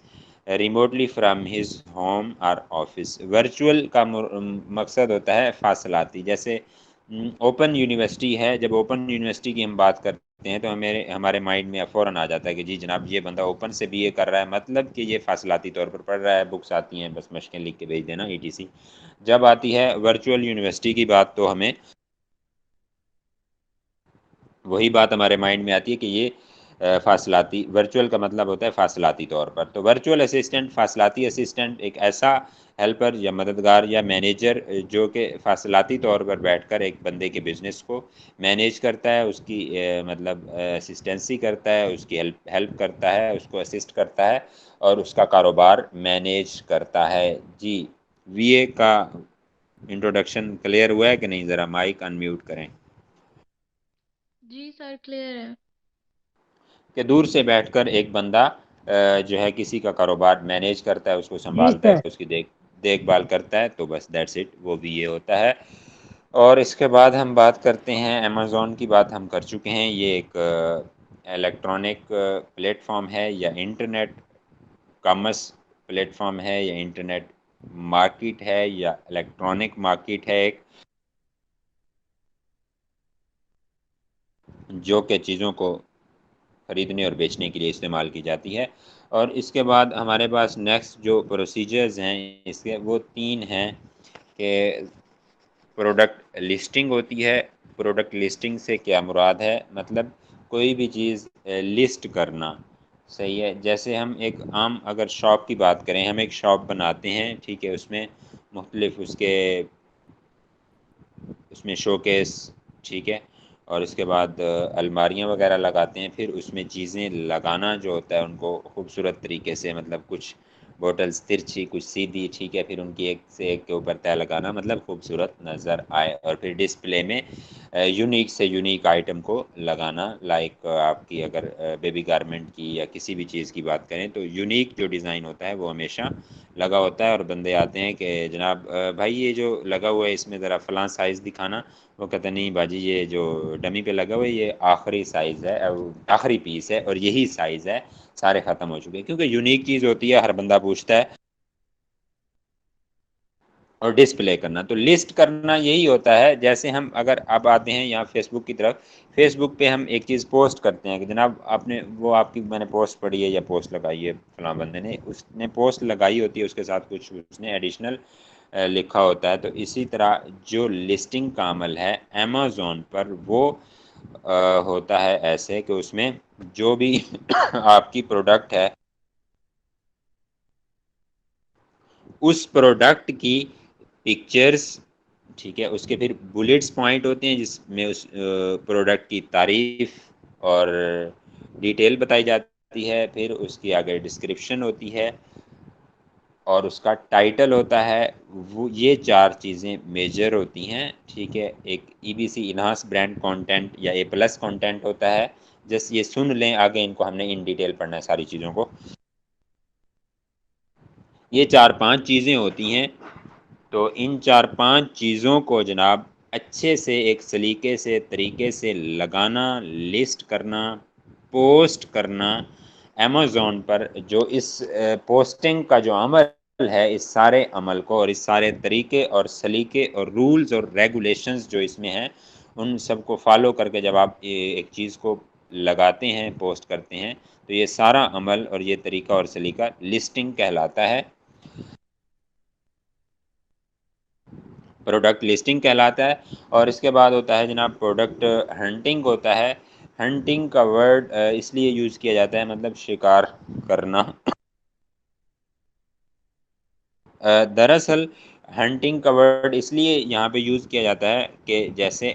remotely from his home اور آفس۔ ورچوئل کا مقصد ہوتا ہے فاصلاتی، جیسے اوپن یونیورسٹی ہے، جب اوپن یونیورسٹی کی ہم بات کرتے ہیں تو ہمارے مائنڈ میں فوراً آ جاتا ہے کہ جی جناب یہ بندہ اوپن سے بی اے کر رہا ہے، مطلب کہ یہ فاصلاتی طور پر پڑھ رہا ہے، بکس آتی ہیں بس مشقیں لکھ کے بھیج دینا ای ٹی سی۔ جب آتی ہے ورچوئل یونیورسٹی کی بات تو ہمیں وہی بات ہمارے مائنڈ میں آتی ہے کہ یہ فاصلاتی، ورچوئل کا مطلب ہوتا ہے فاصلاتی طور پر۔ تو ورچوئل اسسٹنٹ، فاصلاتی اسسٹنٹ ایک ایسا ہیلپر یا مددگار یا مینیجر جو کہ فاصلاتی طور پر بیٹھ کر ایک بندے کے بزنس کو مینیج کرتا ہے، اس کی مطلب اسسٹنسی کرتا ہے، اس کی ہیلپ کرتا ہے، اس کو اسسٹ کرتا ہے اور اس کا کاروبار مینیج کرتا ہے۔ جی وی اے کا انٹروڈکشن کلیئر ہوا ہے کہ نہیں؟ ذرا مائک ان میوٹ کریں۔ جی سر کلیئر ہے۔ کہ دور سے بیٹھ کر ایک بندہ جو ہے کسی کا کاروبار مینیج کرتا ہے، اس کو سنبھالتا ہے، اس کی دیکھ بھال کرتا ہے، تو بس دیٹس اٹ، وہ بھی یہ ہوتا ہے۔ اور اس کے بعد ہم بات کرتے ہیں امیزون کی، بات ہم کر چکے ہیں۔ یہ ایک الیکٹرانک پلیٹ فارم ہے یا انٹرنیٹ کامرس پلیٹ فارم ہے یا انٹرنیٹ مارکیٹ ہے یا الیکٹرانک مارکیٹ ہے ایک، جو کہ چیزوں کو خریدنے اور بیچنے کے لیے استعمال کی جاتی ہے۔ اور اس کے بعد ہمارے پاس نیکسٹ جو پروسیجرز ہیں اس کے وہ 3 ہیں کہ پروڈکٹ لسٹنگ ہوتی ہے۔ پروڈکٹ لسٹنگ سے کیا مراد ہے؟ مطلب کوئی بھی چیز لسٹ کرنا، صحیح ہے۔ جیسے ہم ایک عام اگر شاپ کی بات کریں، ہم ایک شاپ بناتے ہیں، ٹھیک ہے، اس میں مختلف اس میں شوکیس، ٹھیک ہے، اور اس کے بعد الماریاں وغیرہ لگاتے ہیں، پھر اس میں چیزیں لگانا جو ہوتا ہے ان کو خوبصورت طریقے سے، مطلب کچھ بوٹلز ترچھی، کچھ سیدھی، ٹھیک ہے، پھر ان کی ایک سے ایک کے اوپر تہ لگانا، مطلب خوبصورت نظر آئے، اور پھر ڈسپلے میں یونیک سے یونیک آئٹم کو لگانا، لائک آپ کی اگر بیبی گارمنٹ کی یا کسی بھی چیز کی بات کریں تو یونیک جو ڈیزائن ہوتا ہے وہ ہمیشہ لگا ہوتا ہے، اور بندے آتے ہیں کہ جناب بھائی یہ جو لگا ہوا ہے اس میں ذرا فلاں سائز دکھانا، وہ کہتے نہیں باجی یہ جو ڈمی پہ لگا ہوا ہے یہ آخری سائز ہے، آخری پیس ہے اور یہی سائز ہے، سارے ختم ہو چکے ہیں، کیونکہ یونیک چیز ہوتی ہے، ہر بندہ پوچھتا ہے۔ اور ڈسپلے کرنا، تو لسٹ کرنا یہی ہوتا ہے۔ جیسے ہم اگر اب آتے ہیں یہاں فیس بک کی طرف، فیس بک پہ ہم ایک چیز پوسٹ کرتے ہیں کہ جناب آپ نے وہ آپ کی میں نے پوسٹ پڑھی ہے یا پوسٹ لگائی ہے فلاں بندے نے، اس نے پوسٹ لگائی ہوتی ہے، اس کے ساتھ کچھ اس نے ایڈیشنل لکھا ہوتا ہے۔ تو اسی طرح جو لسٹنگ کا عمل ہے امیزون پر وہ ہوتا ہے ایسے کہ اس میں جو بھی آپ کی پروڈکٹ ہے اس پروڈکٹ کی پکچرز، ٹھیک ہے، اس کے پھر بلیٹس پوائنٹ ہوتے ہیں جس میں اس پروڈکٹ کی تعریف اور ڈیٹیل بتائی جاتی ہے، پھر اس کی آگے ڈسکرپشن ہوتی ہے اور اس کا ٹائٹل ہوتا ہے۔ وہ یہ 4 چیزیں میجر ہوتی ہیں، ٹھیک ہے۔ ایک E B C enhance brand content یا اے پلس کانٹینٹ ہوتا ہے، جس یہ سن لیں، آگے ان کو ہم نے ان ڈیٹیل پڑھنا ہے ساری چیزوں کو۔ یہ 4-5 چیزیں ہوتی ہیں، تو ان 4-5 چیزوں کو جناب اچھے سے ایک سلیقے سے طریقے سے لگانا، لسٹ کرنا، پوسٹ کرنا امیزون پر۔ جو اس پوسٹنگ کا جو عمل ہے، اس سارے عمل کو اور اس سارے طریقے اور سلیقے اور رولز اور ریگولیشنز جو اس میں ہیں ان سب کو فالو کر کے جب آپ ایک چیز کو لگاتے ہیں، پوسٹ کرتے ہیں، تو یہ سارا عمل اور یہ طریقہ اور سلیقہ لسٹنگ کہلاتا ہے، پروڈکٹ لسٹنگ کہلاتا ہے۔ اور اس کے بعد ہوتا ہے جناب پروڈکٹ ہنٹنگ ہوتا ہے۔ ہنٹنگ کا ورڈ اس لیے یوز کیا جاتا ہے، مطلب شکار کرنا۔ دراصل ہنٹنگ کا ورڈ اس لیے یہاں پہ یوز کیا جاتا ہے کہ جیسے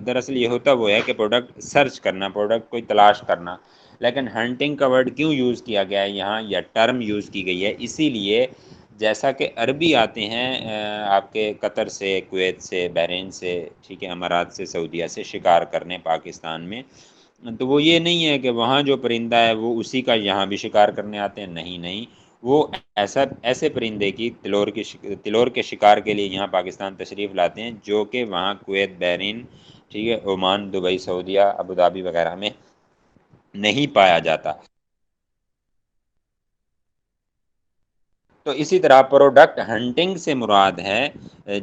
دراصل یہ ہوتا وہ ہے کہ پروڈکٹ سرچ کرنا، پروڈکٹ کوئی تلاش کرنا، لیکن ہنٹنگ کا ورڈ کیوں یوز کیا گیا ہے یہاں یا ٹرم یوز کی گئی ہے؟ اسی لیے جیسا کہ عربی آتے ہیں آپ کے قطر سے، کویت سے، بحرین سے، ٹھیک ہے، امارات سے، سعودیہ سے شکار کرنے پاکستان میں، تو وہ یہ نہیں ہے کہ وہاں جو پرندہ ہے وہ اسی کا یہاں بھی شکار کرنے آتے ہیں، نہیں نہیں، وہ ایسے پرندے کی تلور کے شکار کے لیے یہاں پاکستان تشریف لاتے ہیں، جو کہ وہاں کویت، بحرین، ٹھیک ہے، عمان، دبئی، سعودیہ، ابوظہبی وغیرہ میں نہیں پایا جاتا۔ تو اسی طرح پروڈکٹ ہنٹنگ سے مراد ہے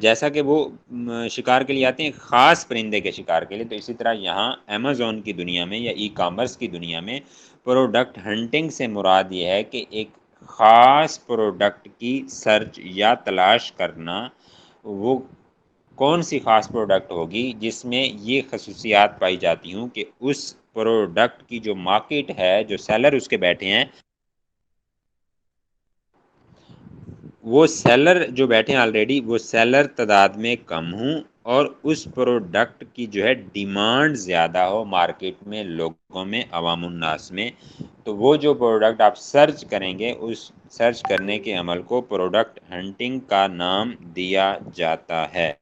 جیسا کہ وہ شکار کے لیے آتے ہیں خاص پرندے کے شکار کے لیے، تو اسی طرح یہاں امیزون کی دنیا میں یا ای کامرس کی دنیا میں پروڈکٹ ہنٹنگ سے مراد یہ ہے کہ ایک خاص پروڈکٹ کی سرچ یا تلاش کرنا، وہ کون سی خاص پروڈکٹ ہوگی جس میں یہ خصوصیات پائی جاتی ہوں کہ اس پروڈکٹ کی جو مارکیٹ ہے، جو سیلر اس کے بیٹھے ہیں، وہ سیلر جو بیٹھے ہیں آلریڈی، وہ سیلر تعداد میں کم ہوں اور اس پروڈکٹ کی جو ہے ڈیمانڈ زیادہ ہو مارکیٹ میں، لوگوں میں، عوام الناس میں، تو وہ جو پروڈکٹ آپ سرچ کریں گے، اس سرچ کرنے کے عمل کو پروڈکٹ ہنٹنگ کا نام دیا جاتا ہے۔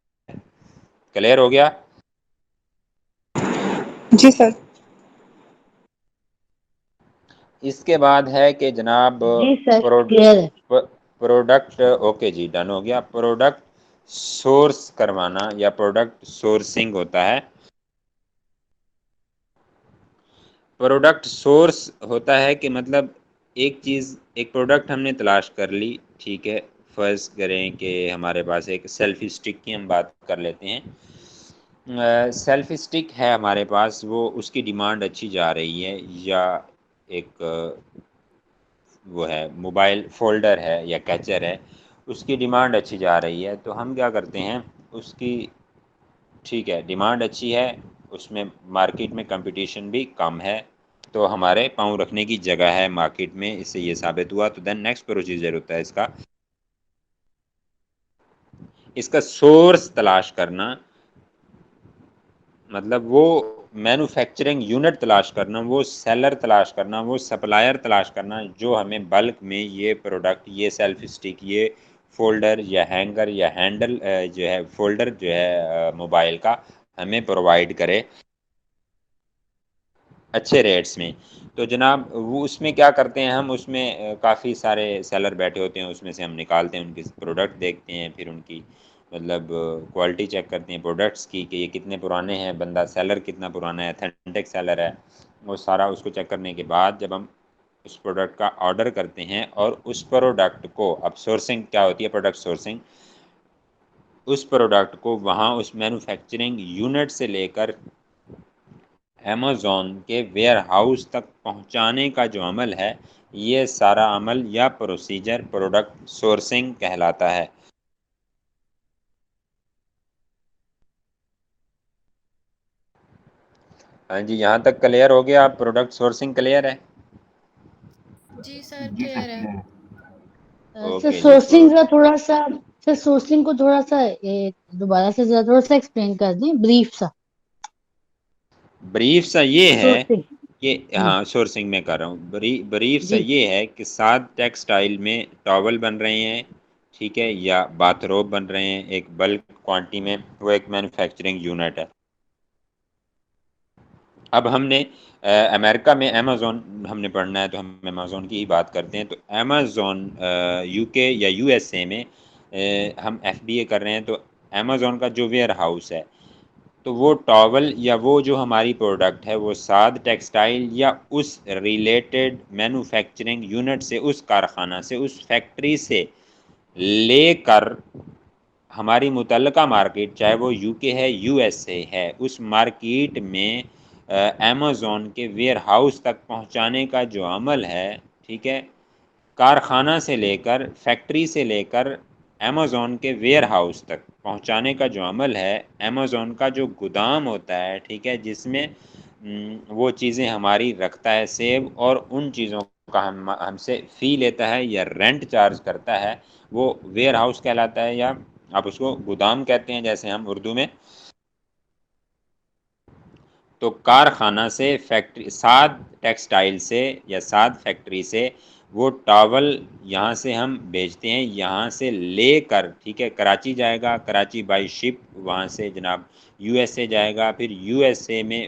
کلیئر ہو گیا؟ جی سر۔ اس کے بعد ہے کہ جناب جی سر کلیئر ہے۔ پروڈکٹ، اوکے جی ڈن ہو گیا، پروڈکٹ سورس کروانا یا پروڈکٹ سورسنگ ہوتا ہے۔ پروڈکٹ سورس ہوتا ہے کہ مطلب ایک چیز، ایک پروڈکٹ ہم نے تلاش کر لی، ٹھیک ہے، فرض کریں کہ ہمارے پاس ایک سیلفی اسٹک کی ہم بات کر لیتے ہیں، سیلفی اسٹک ہے ہمارے پاس، وہ اس کی ڈیمانڈ اچھی جا رہی ہے، یا ایک وہ ہے موبائل فولڈر ہے یا کیچر ہے، اس کی ڈیمانڈ اچھی جا رہی ہے، تو ہم کیا کرتے ہیں، اس کی، ٹھیک ہے، ڈیمانڈ اچھی ہے، اس میں مارکیٹ میں کمپٹیشن بھی کم ہے، تو ہمارے پاؤں رکھنے کی جگہ ہے مارکیٹ میں، اس سے یہ ثابت ہوا، تو دین نیکسٹ پروسیجر ہوتا ہے اس کا سورس تلاش کرنا، مطلب وہ مینوفیکچرنگ یونٹ تلاش کرنا، وہ سیلر تلاش کرنا، وہ سپلائر تلاش کرنا جو ہمیں بلک میں یہ پروڈکٹ، یہ سیلفی اسٹک، یہ فولڈر یا ہینگر یا ہینڈل جو ہے، فولڈر جو ہے موبائل کا، ہمیں پرووائڈ کرے اچھے ریٹس میں۔ تو جناب وہ اس میں کیا کرتے ہیں ہم، اس میں کافی سارے سیلر بیٹھے ہوتے ہیں، اس میں سے ہم نکالتے ہیں، ان کی پروڈکٹ دیکھتے ہیں، پھر ان کی مطلب کوالٹی چیک کرتے ہیں پروڈکٹس کی کہ یہ کتنے پرانے ہیں، بندہ سیلر کتنا پرانا ہے، اتھینٹک سیلر ہے، وہ سارا اس کو چیک کرنے کے بعد جب ہم اس پروڈکٹ کا آرڈر کرتے ہیں، اور اس پروڈکٹ کو، اب سورسنگ کیا ہوتی ہے، پروڈکٹ سورسنگ، اس پروڈکٹ کو وہاں اس مینوفیکچرنگ یونٹ سے لے کر امیزون کے ویئر ہاؤس تک پہنچانے کا جو عمل ہے، یہ سارا عمل یا پروسیجر پروڈکٹ سورسنگ کہلاتا ہے۔ ہاں جی، یہاں تک کلیئر ہو گیا، آپ پروڈکٹ سورسنگ کلیئر ہے؟ جی سر کلیئر ہے۔ سر اوکے جی، سورسنگ کا تھوڑا سا، سر سورسنگ کو تھوڑا سا دوبارہ سے ذرا تھوڑا سا ایکسپلین کر دیں، بریف سا۔ بریف سا یہ ہے کہ سورسنگ۔ ہاں سورسنگ میں کر رہا ہوں، بریف سا جی یہ ہے کہ 7 ٹیکسٹائل میں ٹاول بن رہے ہیں، ٹھیک ہے، یا باتھ روب بن رہے ہیں ایک بلک کوانٹی میں، وہ ایک مینوفیکچرنگ یونٹ ہے۔ اب ہم نے امریکہ میں امیزون ہم نے پڑھنا ہے، تو ہم امیزون کی ہی بات کرتے ہیں، تو امیزون یو کے یا یو ایس اے میں ہم ایف بی اے کر رہے ہیں، تو امیزون کا جو ویئر ہاؤس ہے، تو وہ ٹاول یا وہ جو ہماری پروڈکٹ ہے، وہ 7 ٹیکسٹائل یا اس ریلیٹڈ مینوفیکچرنگ یونٹ سے، اس کارخانہ سے، اس فیکٹری سے لے کر ہماری متعلقہ مارکیٹ، چاہے وہ یو کے ہے، یو ایس اے ہے، اس مارکیٹ میں امیزون کے ویئر ہاؤس تک پہنچانے کا جو عمل ہے، ٹھیک ہے، کارخانہ سے لے کر، فیکٹری سے لے کر امیزون کے ویئر ہاؤس تک پہنچانے کا جو عمل ہے، امیزون کا جو گودام ہوتا ہے، ٹھیک ہے، جس میں وہ چیزیں ہماری رکھتا ہے سیو، اور ان چیزوں کا ہم سے فی لیتا ہے یا رینٹ چارج کرتا ہے، وہ ویئر ہاؤس کہلاتا ہے، یا آپ اس کو گودام کہتے ہیں جیسے ہم اردو میں۔ تو کارخانہ سے، فیکٹری 7 ٹیکسٹائل سے یا 7 فیکٹری سے وہ ٹاول یہاں سے ہم بھیجتے ہیں، یہاں سے لے کر ٹھیک ہے کراچی جائے گا، کراچی بائی شپ وہاں سے جناب یو ایس اے جائے گا، پھر یو ایس اے میں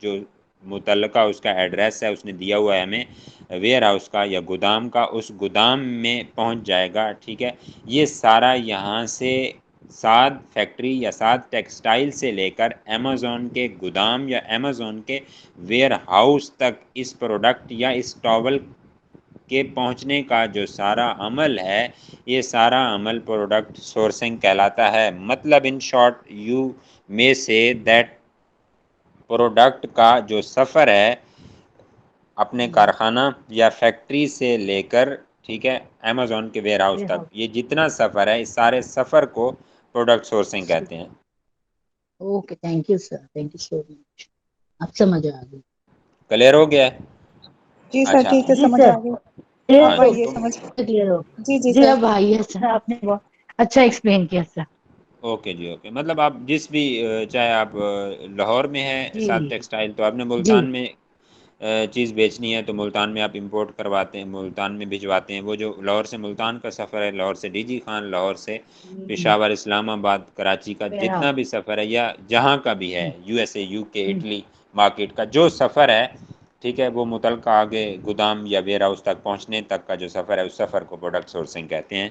جو متعلقہ اس کا ایڈریس ہے اس نے دیا ہوا ہے ہمیں ویئر ہاؤس کا یا گودام کا، اس گودام میں پہنچ جائے گا ٹھیک ہے۔ یہ سارا یہاں سے سعد فیکٹری یا سعد ٹیکسٹائل سے لے کر امیزون کے گودام یا امیزون کے ویئر ہاؤس تک اس پروڈکٹ یا اس ٹاول کے پہنچنے کا جو سارا عمل ہے، یہ سارا عمل پروڈکٹ سورسنگ کہلاتا ہے۔ مطلب ان شارٹ یو میں سے دیٹ پروڈکٹ کا جو سفر ہے اپنے کارخانہ یا فیکٹری سے لے کر ٹھیک ہے امیزون کے ویئر ہاؤس تک، یہ جتنا سفر ہے اس سارے سفر کو پروڈکٹ سورسنگ کہتے ہیں۔ Okay, thank you sir, thank you so much, اب سمجھ آ گئی۔ کلیئر ہو گیا ہے؟ جی سر اچھا ٹھیک ہے، جی سمجھ سر، آ گئی۔ کلیئر اب ہاں ہو جی آئیے تو سمجھ۔ کلیئر ہو جی جی، سر۔ اب آئی ہے سر، آپ نے بہت اچھا ایکسپلین کیا سر۔ اوکے جی اوکے، مطلب آپ جس بھی چاہے آپ لاہور میں ہیں جی ساتھ ٹیکسٹائل تو آپ نے جی ملتان میں چیز بیچنی ہے تو ملتان میں آپ امپورٹ کرواتے ہیں، ملتان میں بھجواتے ہیں۔ وہ جو لاہور سے ملتان کا سفر ہے، لاہور سے ڈی جی خان، لاہور سے پشاور، اسلام آباد، کراچی کا ویئر جتنا بھی ہاؤس۔ سفر ہے یا جہاں کا بھی ہے، یو ایس اے، یو کے، اٹلی مارکیٹ کا جو سفر ہے ٹھیک ہے، وہ متعلقہ آگے گودام یا ویئر ہاؤس تک پہنچنے تک کا جو سفر ہے اس سفر کو پروڈکٹ سورسنگ کہتے ہیں۔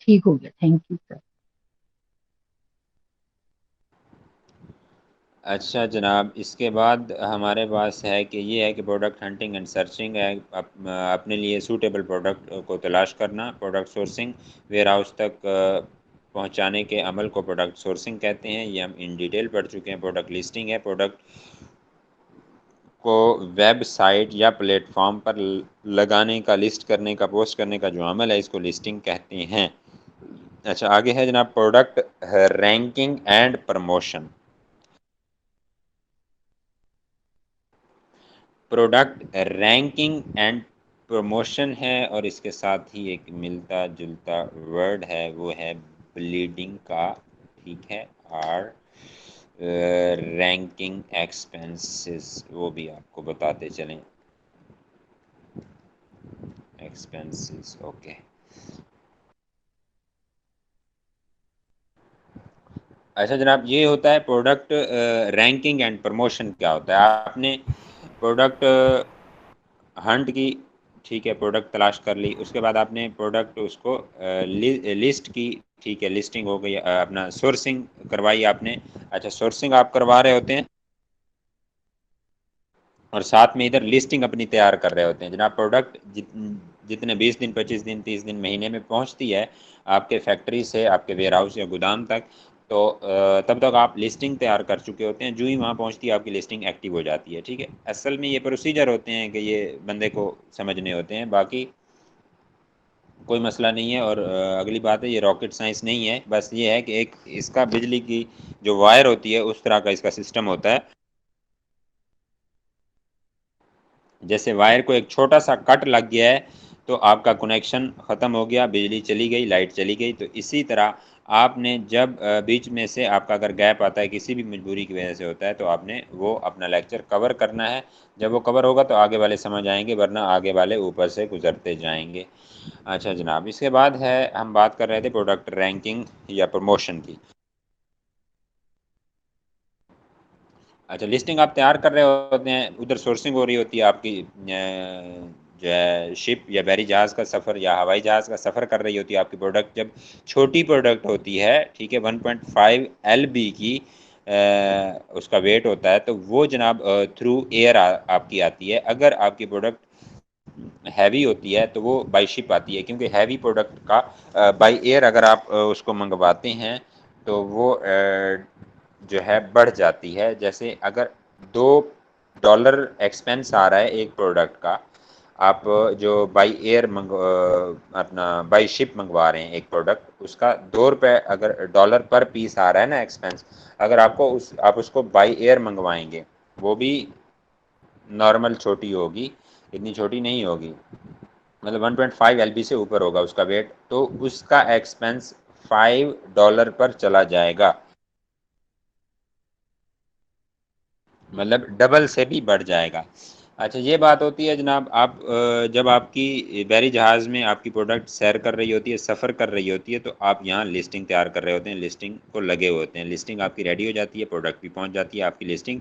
ٹھیک ہو گیا، تھینک یو سر۔ اچھا جناب، اس کے بعد ہمارے پاس ہے کہ یہ ہے کہ پروڈکٹ ہنٹنگ اینڈ سرچنگ ہے، اپنے لیے سوٹیبل پروڈکٹ کو تلاش کرنا، پروڈکٹ سورسنگ ویئر ہاؤس تک پہنچانے کے عمل کو پروڈکٹ سورسنگ کہتے ہیں۔ یہ ہم ان ڈیٹیل پڑھ چکے ہیں۔ پروڈکٹ لسٹنگ ہے، پروڈکٹ کو ویب سائٹ یا پلیٹ فارم پر لگانے کا، لسٹ کرنے کا، پوسٹ کرنے کا جو عمل ہے اس کو لسٹنگ کہتے ہیں۔ اچھا آگے ہے جناب product ranking and promotion. Product ranking and promotion ہے اور اس کے ساتھ ہی ایک ملتا جلتا ورڈ ہے، وہ ہے بلیڈنگ کا ٹھیک ہے، اور رینکنگ ایکسپنسز وہ بھی آپ کو بتاتے چلیں، ایکسپنسز اوکے۔ اچھا جناب، یہ ہوتا ہے پروڈکٹ رینکنگ اینڈ پروموشن۔ کیا ہوتا ہے؟ آپ نے پروڈکٹ ہنٹ کی ٹھیک ہے، پروڈکٹ تلاش کر لی، اس کے بعد آپ نے پروڈکٹ اس کو لسٹ کی ٹھیک ہے، لسٹنگ ہو گئی، اپنا سورسنگ کروائی آپ نے۔ اچھا سورسنگ آپ کروا رہے ہوتے ہیں اور ساتھ میں ادھر لسٹنگ اپنی تیار کر رہے ہوتے ہیں۔ جناب پروڈکٹ جتنے 20 دن، 25 دن، 30 دن، مہینے میں پہنچتی ہے آپ کے فیکٹری سے آپ کے ویئر ہاؤس یا گودام تک، تو تب تک آپ لسٹنگ تیار کر چکے ہوتے ہیں۔ جو ہی وہاں پہنچتی ہے آپ کی لسٹنگ ایکٹیو ہو جاتی ہے ٹھیک ہے۔ اصل میں یہ پروسیجر ہوتے ہیں کہ یہ بندے کو سمجھنے ہوتے ہیں، باقی کوئی مسئلہ نہیں ہے۔ اور اگلی بات ہے، یہ راکٹ سائنس نہیں ہے، بس یہ ہے کہ ایک اس کا بجلی کی جو وائر ہوتی ہے اس طرح کا اس کا سسٹم ہوتا ہے۔ جیسے وائر کو ایک چھوٹا سا کٹ لگ گیا ہے تو آپ کا کنیکشن ختم ہو گیا، بجلی چلی گئی، لائٹ چلی گئی۔ تو اسی طرح آپ نے جب بیچ میں سے آپ کا اگر گیپ آتا ہے کسی بھی مجبوری کی وجہ سے ہوتا ہے تو آپ نے وہ اپنا لیکچر کور کرنا ہے۔ جب وہ کور ہوگا تو آگے والے سمجھ آئیں گے، ورنہ آگے والے اوپر سے گزرتے جائیں گے۔ اچھا جناب، اس کے بعد ہے ہم بات کر رہے تھے پروڈکٹ رینکنگ یا پروموشن کی۔ اچھا لسٹنگ آپ تیار کر رہے ہوتے ہیں، ادھر سورسنگ ہو رہی ہوتی ہے آپ کی، جو ہے شپ یا بحری جہاز کا سفر یا ہوائی جہاز کا سفر کر رہی ہوتی ہے آپ کی پروڈکٹ۔ جب چھوٹی پروڈکٹ ہوتی ہے ٹھیک ہے، 1.5 LB کی اس کا ویٹ ہوتا ہے، تو وہ جناب تھرو ایئر آپ کی آتی ہے۔ اگر آپ کی پروڈکٹ ہیوی ہوتی ہے تو وہ بائی شپ آتی ہے، کیونکہ ہیوی پروڈکٹ کا بائی ایئر اگر آپ اس کو منگواتے ہیں تو وہ جو ہے بڑھ جاتی ہے۔ جیسے اگر $2 ایکسپینس آ رہا ہے ایک پروڈکٹ کا، آپ جو بائی ایئر اپنا بائی شپ منگوا رہے ہیں ایک پروڈکٹ، اس کا $2 اگر ڈالر پر پیس آ رہا ہے نا ایکسپینس، اگر آپ اس کو بائی ایئر منگوائیں گے، وہ بھی نارمل چھوٹی ہوگی، اتنی چھوٹی نہیں ہوگی، مطلب 1.5 LB سے اوپر ہوگا اس کا ویٹ، تو اس کا ایکسپینس $5 پر چلا جائے گا، مطلب ڈبل سے بھی بڑھ جائے گا۔ اچھا یہ بات ہوتی ہے جناب، آپ جب آپ کی بحری جہاز میں آپ کی پروڈکٹ سیر کر رہی ہوتی ہے، سفر کر رہی ہوتی ہے، تو آپ یہاں لسٹنگ تیار کر رہے ہوتے ہیں، لسٹنگ کو لگے ہوئے ہوتے ہیں، لسٹنگ آپ کی ریڈی ہو جاتی ہے، پروڈکٹ بھی پہنچ جاتی ہے، آپ کی لسٹنگ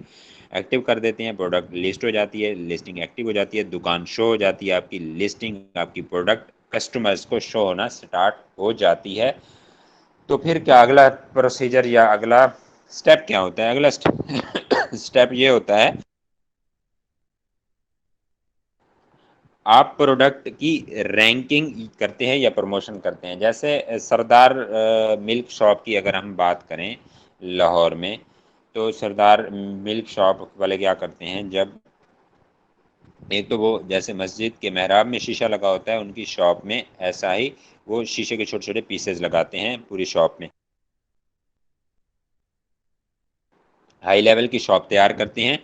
ایکٹیو کر دیتے ہیں، پروڈکٹ لسٹ ہو جاتی ہے، لسٹنگ ایکٹیو ہو جاتی ہے، دکان شو ہو جاتی ہے، آپ کی لسٹنگ، آپ کی پروڈکٹ کسٹمرز کو شو ہونا سٹارٹ ہو جاتی ہے۔ تو پھر کیا اگلا پروسیجر یا اگلا سٹیپ کیا ہوتا ہے؟ اگلا سٹیپ یہ ہوتا ہے، آپ پروڈکٹ کی رینکنگ کرتے ہیں یا پروموشن کرتے ہیں۔ جیسے سردار ملک شاپ کی اگر ہم بات کریں لاہور میں، تو سردار ملک شاپ والے کیا کرتے ہیں، جب ایک تو وہ جیسے مسجد کے محراب میں شیشہ لگا ہوتا ہے ان کی شاپ میں، ایسا ہی وہ شیشے کے چھوٹے چھوٹے پیسز لگاتے ہیں پوری شاپ میں، ہائی لیول کی شاپ تیار کرتے ہیں۔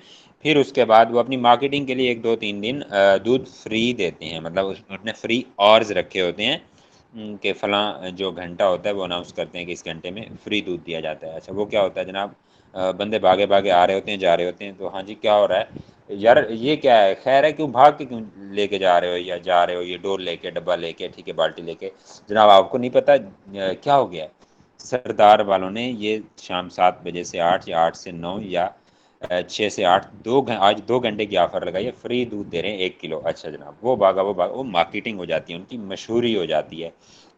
پھر اس کے بعد وہ اپنی مارکیٹنگ کے لیے 1-2-3 دن دودھ فری دیتے ہیں، مطلب اس نے فری آورز رکھے ہوتے ہیں کہ فلاں جو گھنٹہ ہوتا ہے وہ اناؤنس کرتے ہیں کہ اس گھنٹے میں فری دودھ دیا جاتا ہے۔ اچھا وہ کیا ہوتا ہے جناب، بندے بھاگے بھاگے آ رہے ہوتے ہیں، جا رہے ہوتے ہیں، تو ہاں جی کیا ہو رہا ہے یار، یہ کیا ہے، خیر ہے، کیوں بھاگ کے کیوں لے کے جا رہے ہو، یا جا رہے ہو یہ ڈور لے کے، ڈبہ لے کے، ٹھیک ہے، بالٹی لے کے، جناب آپ کو نہیں پتا کیا ہو گیا ہے، سردار والوں نے یہ شام 7 بجے سے 8 یا 8 سے 9 یا 6 سے 8 آج 2 گھنٹے کی آفر لگائی ہے، فری دودھ دے رہے ہیں 1 کلو۔ اچھا جناب وہ بھاگا وہ مارکیٹنگ ہو جاتی ہے، ان کی مشہوری ہو جاتی ہے۔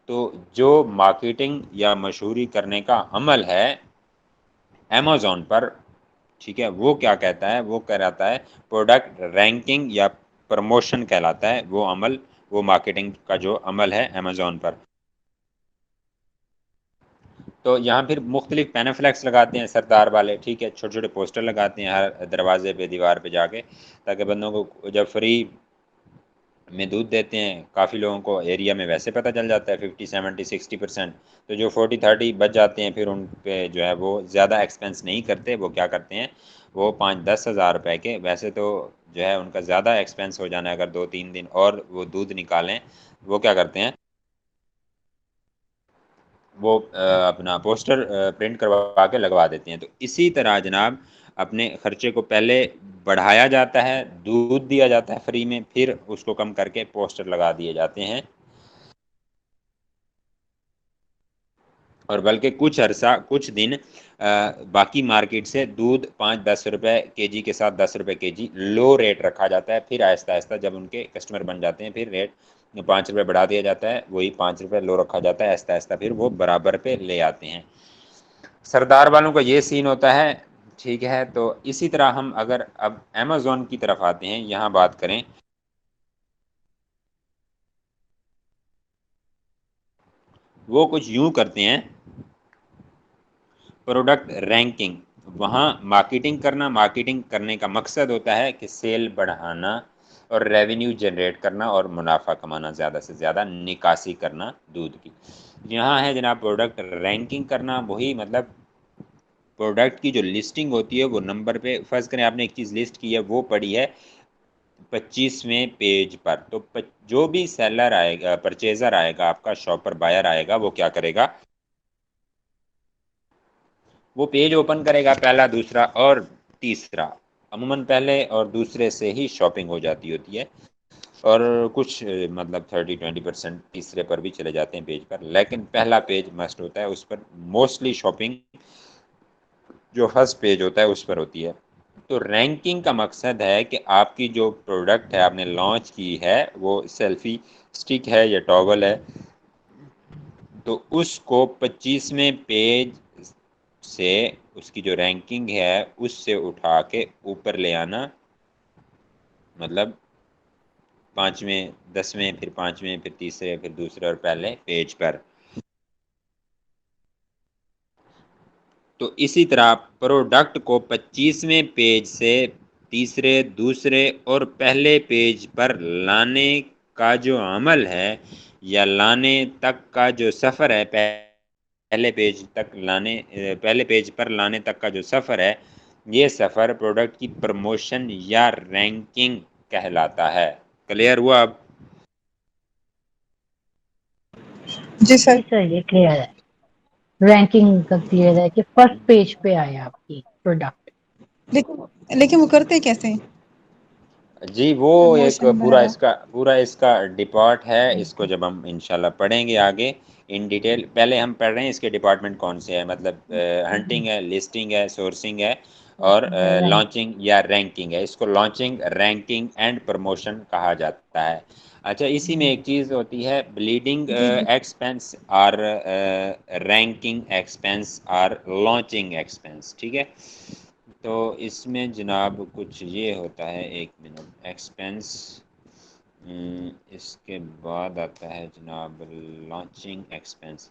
تو جو مارکیٹنگ یا مشہوری کرنے کا عمل ہے امیزون پر، ٹھیک ہے، وہ کیا کہتا ہے، وہ کہلاتا ہے پروڈکٹ رینکنگ یا پروموشن کہلاتا ہے وہ عمل، وہ مارکیٹنگ کا جو عمل ہے امیزون پر۔ تو یہاں پھر مختلف پینافلیکس لگاتے ہیں سردار والے، ٹھیک ہے، چھوٹے چھوٹے پوسٹر لگاتے ہیں ہر دروازے پہ، دیوار پہ جا کے، تاکہ بندوں کو جب فری میں دودھ دیتے ہیں، کافی لوگوں کو ایریا میں ویسے پتہ چل جاتا ہے 50 70 60%، تو جو 40 30 بچ جاتے ہیں پھر ان پہ جو ہے وہ زیادہ ایکسپینس نہیں کرتے، وہ کیا کرتے ہیں، وہ 5-10 ہزار روپے کے، ویسے تو جو ہے ان کا زیادہ ایکسپینس ہو جانا ہے اگر 2-3 دن اور وہ دودھ نکالیں، وہ کیا کرتے ہیں، وہ اپنا پوسٹر پرنٹ کروا کے لگوا دیتے ہیں۔ تو اسی طرح جناب اپنے خرچے کو پہلے بڑھایا جاتا ہے، دودھ دیا جاتا ہے فری میں، پھر اس کو کم کر کے پوسٹر لگا دیے جاتے ہیں، اور بلکہ کچھ عرصہ کچھ دن باقی مارکیٹ سے دودھ 5-10 روپے کے جی کے ساتھ 10 روپے کے جی لو ریٹ رکھا جاتا ہے، پھر آہستہ آہستہ جب ان کے کسٹمر بن جاتے ہیں پھر ریٹ 5 روپے بڑھا دیا جاتا ہے، وہی 5 روپے لو رکھا جاتا ہے، آہستہ آہستہ پھر وہ برابر پہ لے آتے ہیں۔ سردار والوں کا یہ سین ہوتا ہے، ٹھیک ہے۔ تو اسی طرح ہم اگر اب امیزون کی طرف آتے ہیں، یہاں بات کریں، وہ کچھ یوں کرتے ہیں، پروڈکٹ رینکنگ، وہاں مارکیٹنگ کرنے کا مقصد ہوتا ہے کہ سیل بڑھانا اور ریونیو جنریٹ کرنا اور منافع کمانا، زیادہ سے زیادہ نکاسی کرنا دودھ کی۔ یہاں ہے جناب پروڈکٹ رینکنگ کرنا، وہی مطلب پروڈکٹ کی جو لسٹنگ ہوتی ہے وہ نمبر پہ، فرض کریں آپ نے ایک چیز لسٹ کی ہے، وہ پڑی ہے 25ویں پیج پر، تو جو بھی سیلر آئے گا، پرچیزر آئے گا، آپ کا شاپر بائر آئے گا، وہ کیا کرے گا، وہ پیج اوپن کرے گا، پہلا، دوسرا اور تیسرا، عموماً پہلے اور دوسرے سے ہی شاپنگ ہو جاتی ہوتی ہے، اور کچھ مطلب 30-20% تیسرے پر بھی چلے جاتے ہیں پیج پر، لیکن پہلا پیج مسٹ ہوتا ہے، اس پر موسٹلی شاپنگ جو فرسٹ پیج ہوتا ہے اس پر ہوتی ہے۔ تو رینکنگ کا مقصد ہے کہ آپ کی جو پروڈکٹ ہے آپ نے لانچ کی ہے، وہ سیلفی سٹک ہے یا ٹاول ہے، تو اس کو 25ویں پیج سے اس کی جو رینکنگ ہے اس سے اٹھا کے اوپر لے آنا، مطلب 5ویں 10ویں پھر 5ویں پھر تیسرے پھر دوسرے اور پہلے پیج پر۔ تو اسی طرح پروڈکٹ کو 25ویں پیج سے تیسرے، دوسرے اور پہلے پیج پر لانے کا جو عمل ہے یا لانے تک کا جو سفر ہے، پہلے پیج پر لانے تک کا جو سفر ہے، یہ سفر پروڈکٹ کی پروموشن یا رینکنگ کہلاتا ہے۔ کلیئر ہوا اب؟ جی سر۔ جی سر یہ کلیئر ہے، رینکنگ کا کلیئر ہے کہ فرسٹ پیج پہ آئے آپ کی پروڈکٹ۔ لیکن وہ کرتے کیسے ہیں؟ جی وہ ایک پروموشن وغیرہ. پورا اس کا ڈپارٹ ہے. اس کو جب ہم انشاءاللہ پڑھیں گے آگے ان ڈیٹیل، پہلے ہم پڑھ رہے ہیں اس کے ڈپارٹمنٹ کون سے ہیں، مطلب ہنٹنگ ہے، لسٹنگ ہے، سورسنگ ہے اور لانچنگ یا رینکنگ ہے. اس کو لانچنگ، رینکنگ اینڈ پروموشن کہا جاتا ہے. اچھا اسی میں ایک چیز ہوتی ہے بلیڈنگ جی جی ایکسپینس اور رینکنگ ایکسپینس اور لانچنگ ایکسپینس. ٹھیک ہے، تو اس میں جناب کچھ یہ ہوتا ہے، ایک منٹ، ایکسپینس، اس کے بعد آتا ہے جناب لانچنگ ایکسپینس.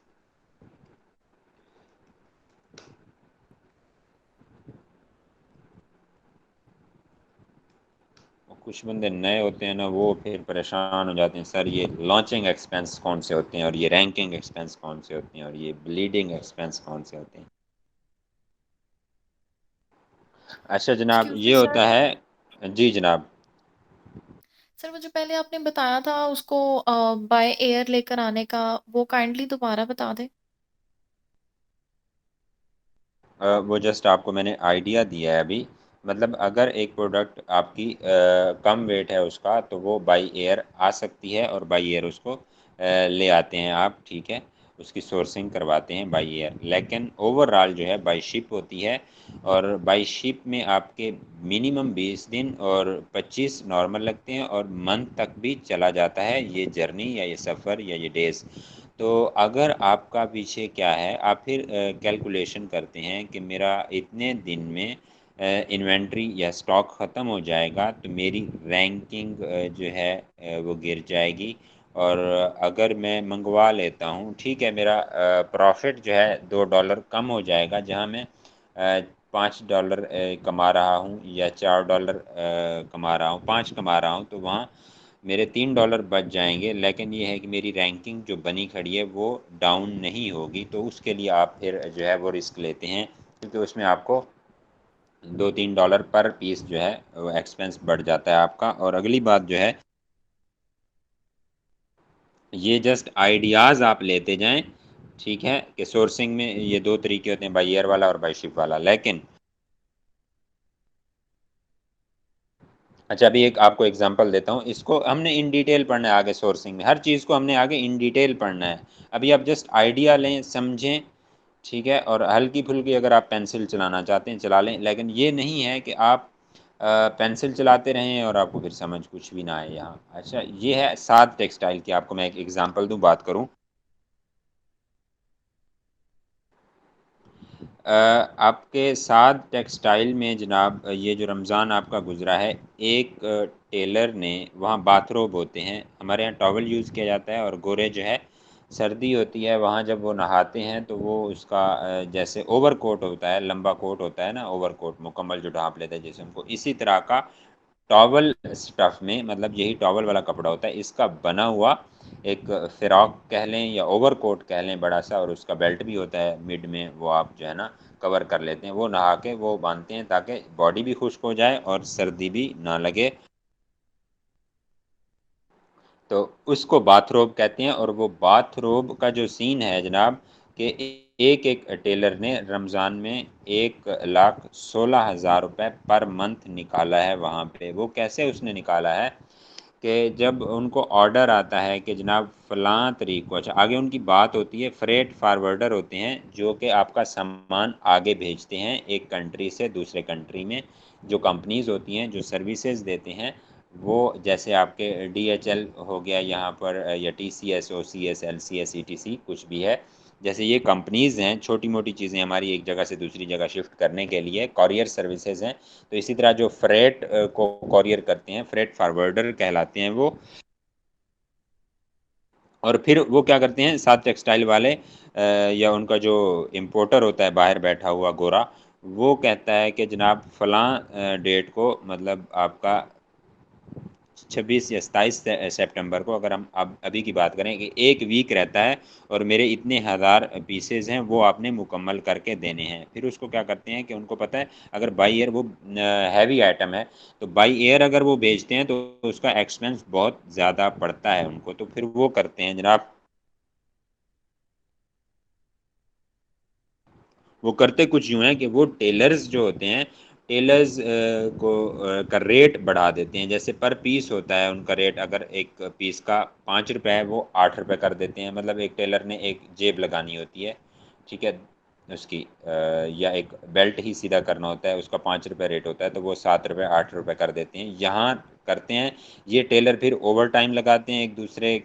کچھ بندے نئے ہوتے ہیں نا، وہ پھر پریشان ہو جاتے ہیں، سر یہ لانچنگ ایکسپینس کون سے ہوتے ہیں اور یہ رینکنگ ایکسپینس کون سے ہوتے ہیں اور یہ بلیڈنگ ایکسپینس کون سے ہوتے ہیں. اچھا جناب ایکسکیوز می یہ سر. ہوتا ہے. جی جناب. سر وہ جو پہلے آپ نے بتایا تھا اس کو بائی ایئر لے کر آنے کا، وہ کائنڈلی دوبارہ بتا دیں. وہ جسٹ آپ کو میں نے آئیڈیا دیا ہے ابھی. مطلب اگر ایک پروڈکٹ آپ کی کم ویٹ ہے اس کا، تو وہ بائی ایئر آ سکتی ہے اور بائی ایئر اس کو لے آتے ہیں آپ. ٹھیک ہے، اس کی سورسنگ کرواتے ہیں بائی ایئر. لیکن اوور آل جو ہے بائی شپ ہوتی ہے، اور بائی شپ میں آپ کے منیمم 20 دن اور 25 نارمل لگتے ہیں اور منتھ تک بھی چلا جاتا ہے یہ جرنی یا یہ سفر یا یہ ڈیز. تو اگر آپ کا پیچھے کیا ہے، آپ پھر کیلکولیشن کرتے ہیں کہ میرا اتنے دن میں انوینٹری یا اسٹاک ختم ہو جائے گا تو میری رینکنگ جو ہے وہ گر جائے گی. اور اگر میں منگوا لیتا ہوں، ٹھیک ہے، میرا پروفٹ جو ہے $2 کم ہو جائے گا. جہاں میں $5 کما رہا ہوں یا $4 کما رہا ہوں، 5 کما رہا ہوں، تو وہاں میرے $3 بچ جائیں گے. لیکن یہ ہے کہ میری رینکنگ جو بنی کھڑی ہے وہ ڈاؤن نہیں ہوگی. تو اس کے لیے آپ پھر جو ہے وہ رسک لیتے ہیں، کیونکہ اس میں آپ کو $2-3 پر پیس جو ہے وہ ایکسپینس بڑھ جاتا ہے آپ کا. اور اگلی بات جو ہے، یہ جسٹ آئیڈیاز آپ لیتے جائیں. ٹھیک ہے، کہ سورسنگ میں یہ 2 طریقے ہوتے ہیں، بائی ایئر والا اور بائی شپ والا. لیکن اچھا ابھی ایک آپ کو اگزامپل دیتا ہوں. اس کو ہم نے ان ڈیٹیل پڑھنا ہے آگے. سورسنگ میں ہر چیز کو ہم نے آگے ان ڈیٹیل پڑھنا ہے. ابھی آپ جسٹ آئیڈیا لیں، سمجھیں. ٹھیک ہے، اور ہلکی پھلکی اگر آپ پینسل چلانا چاہتے ہیں چلا لیں. لیکن یہ نہیں ہے کہ آپ پینسل چلاتے رہیں اور آپ کو پھر سمجھ کچھ بھی نہ آئے یہاں. اچھا یہ ہے سعد ٹیکسٹائل کی. آپ کو میں ایک ایگزامپل دوں، بات کروں. آپ کے سعد ٹیکسٹائل میں جناب یہ جو رمضان آپ کا گزرا ہے، ایک ٹیلر نے وہاں باتھ روب ہوتے ہیں، ہمارے یہاں ٹاول یوز کیا جاتا ہے، اور گورے جو ہے سردی ہوتی ہے وہاں جب وہ نہاتے ہیں تو وہ اس کا جیسے اوور کوٹ ہوتا ہے، لمبا کوٹ ہوتا ہے نا، اوور کوٹ مکمل جو ڈھانپ لیتا ہے جسم کو، اسی طرح کا ٹاول اسٹف میں، مطلب یہی ٹاول والا کپڑا ہوتا ہے، اس کا بنا ہوا ایک فراک کہہ لیں یا اوور کوٹ کہہ لیں بڑا سا، اور اس کا بیلٹ بھی ہوتا ہے مڈ میں، وہ آپ جو ہے نا کور کر لیتے ہیں. وہ نہا کے وہ باندھتے ہیں تاکہ باڈی بھی خشک ہو جائے اور سردی بھی نہ لگے. تو اس کو باتھ روب کہتے ہیں. اور وہ باتھ روب کا جو سین ہے جناب، کہ ایک ٹیلر نے رمضان میں 1,16,000 روپے پر منتھ نکالا ہے وہاں پہ. وہ کیسے اس نے نکالا ہے کہ جب ان کو آرڈر آتا ہے کہ جناب فلاں طریق کو، اچھا آگے ان کی بات ہوتی ہے، فریٹ فارورڈر ہوتے ہیں جو کہ آپ کا سامان آگے بھیجتے ہیں ایک کنٹری سے دوسرے کنٹری میں. جو کمپنیز ہوتی ہیں جو سروسز دیتے ہیں، وہ جیسے آپ کے DHL ہو گیا یہاں پر، یا TCS، OCS، LCS، ETC کچھ بھی ہے، جیسے یہ کمپنیز ہیں، چھوٹی موٹی چیزیں ہماری ایک جگہ سے دوسری جگہ شفٹ کرنے کے لیے کورئر سروسز ہیں. تو اسی طرح جو فریٹ کو کورئر کرتے ہیں، فریٹ فارورڈر کہلاتے ہیں وہ. اور پھر وہ کیا کرتے ہیں ساتھ ٹیکسٹائل والے، یا ان کا جو امپورٹر ہوتا ہے باہر بیٹھا ہوا گورا، وہ کہتا ہے کہ جناب فلاں ڈیٹ کو، مطلب آپ کا 26 یا 27 سپٹمبر کو، اگر ہم ابھی کی بات کریں کہ ایک ویک رہتا ہے اور میرے اتنے ہزار پیسز ہیں وہ آپ نے مکمل کر کے دینے ہیں. پھر اس کو کیا کرتے ہیں کہ ان کو پتہ ہے اگر بائی ایئر وہ ہیوی آئٹم ہے تو بائی ایئر اگر وہ بیچتے ہیں تو اس کا ایکسپنس بہت زیادہ پڑتا ہے ان کو. تو پھر وہ کرتے ہیں جناب، وہ کرتے کچھ یوں ہیں کہ وہ ٹیلرز جو ہوتے ہیں ٹیلرز کا ریٹ بڑھا دیتے ہیں. جیسے پر پیس ہوتا ہے ان کا ریٹ، اگر ایک پیس کا 5 روپے ہے وہ 8 روپے کر دیتے ہیں. مطلب ایک ٹیلر نے ایک جیب لگانی ہوتی ہے، ٹھیک ہے، اس کی یا ایک بیلٹ ہی سیدھا کرنا ہوتا ہے، اس کا 5 روپے ریٹ ہوتا ہے، تو وہ 7 روپے 8 روپے کر دیتے ہیں. یہاں کرتے ہیں یہ ٹیلر، پھر اوور ٹائم لگاتے ہیں، ایک دوسرے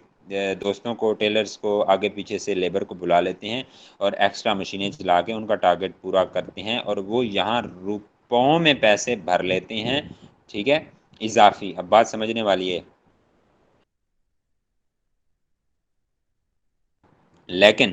دوستوں کو، ٹیلرز کو آگے پیچھے سے لیبر کو بلا لیتے ہیں اور ایکسٹرا مشینیں چلا کے ان کا ٹارگٹ پورا کرتے ہیں، اور وہ یہاں روپوں میں پیسے بھر لیتے ہیں، ٹھیک ہے، اضافی. اب بات سمجھنے والی ہے. لیکن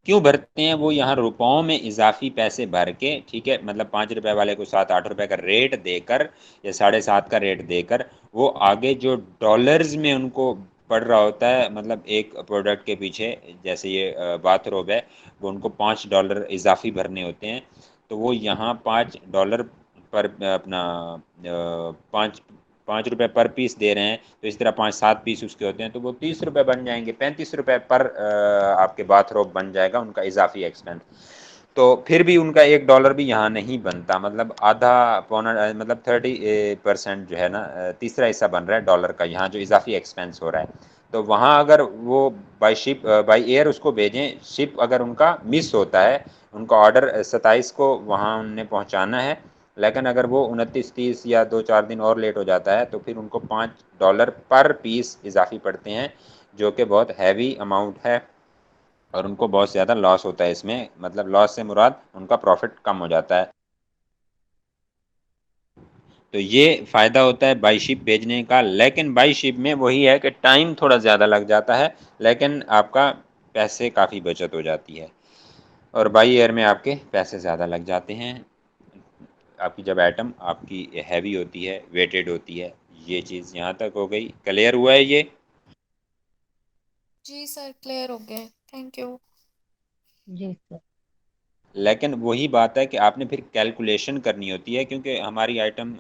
کیوں بھرتے ہیں وہ یہاں روپوں میں اضافی پیسے بھر کے، ٹھیک ہے، مطلب 5 روپے والے کو 7 8 روپے کا ریٹ دے کر یا 7.5 کا ریٹ دے کر، وہ آگے جو ڈالرز میں ان کو پڑ رہا ہوتا ہے، مطلب ایک پروڈکٹ کے پیچھے، جیسے یہ باتھ روب ہے، وہ ان کو $5 اضافی بھرنے ہوتے ہیں. تو وہ یہاں $5 پر اپنا 5 روپے پر پیس دے رہے ہیں، تو اس طرح 5 7 پیس اس کے ہوتے ہیں، تو وہ 30 روپے بن جائیں گے. 35 روپے پر آپ کے باتھ روب بن جائے گا ان کا اضافی ایکسپینس. تو پھر بھی ان کا $1 بھی یہاں نہیں بنتا، مطلب آدھا پونا، مطلب 30% جو ہے نا، تیسرا حصہ بن رہا ہے ڈالر کا یہاں جو اضافی ایکسپینس ہو رہا ہے. تو وہاں اگر وہ بائی ایئر اس کو بھیجیں، شپ اگر ان کا مس ہوتا ہے، ان کا آرڈر 27 کو وہاں ان نے پہنچانا ہے، لیکن اگر وہ 29 30 یا 2 4 دن اور لیٹ ہو جاتا ہے، تو پھر ان کو $5 پر پیس اضافی پڑتے ہیں، جو کہ بہت ہیوی اماؤنٹ ہے، اور ان کو بہت زیادہ لاس ہوتا ہے اس میں. مطلب لاس سے مراد ان کا پروفٹ کم ہو جاتا ہے. تو یہ فائدہ ہوتا ہے بائی شپ بھیجنے کا. لیکن بائی شپ میں وہی ہے کہ ٹائم تھوڑا زیادہ لگ جاتا ہے، لیکن آپ کا پیسے کافی بچت ہو جاتی ہے. اور بائی ایئر میں آپ کے پیسے زیادہ لگ جاتے ہیں. آپ کی جب آئٹم آپ کی ہیوی ہوتی ہے، ویٹڈ ہوتی ہے. یہ چیز یہاں تک ہو گئی. کلیئر ہوا ہے یہ؟ جی سر، کلیئر ہو گیا، تھینک یو. جی سر. لیکن وہی بات ہے کہ آپ نے پھر کیلکولیشن کرنی ہوتی ہے، کیونکہ ہماری آئٹم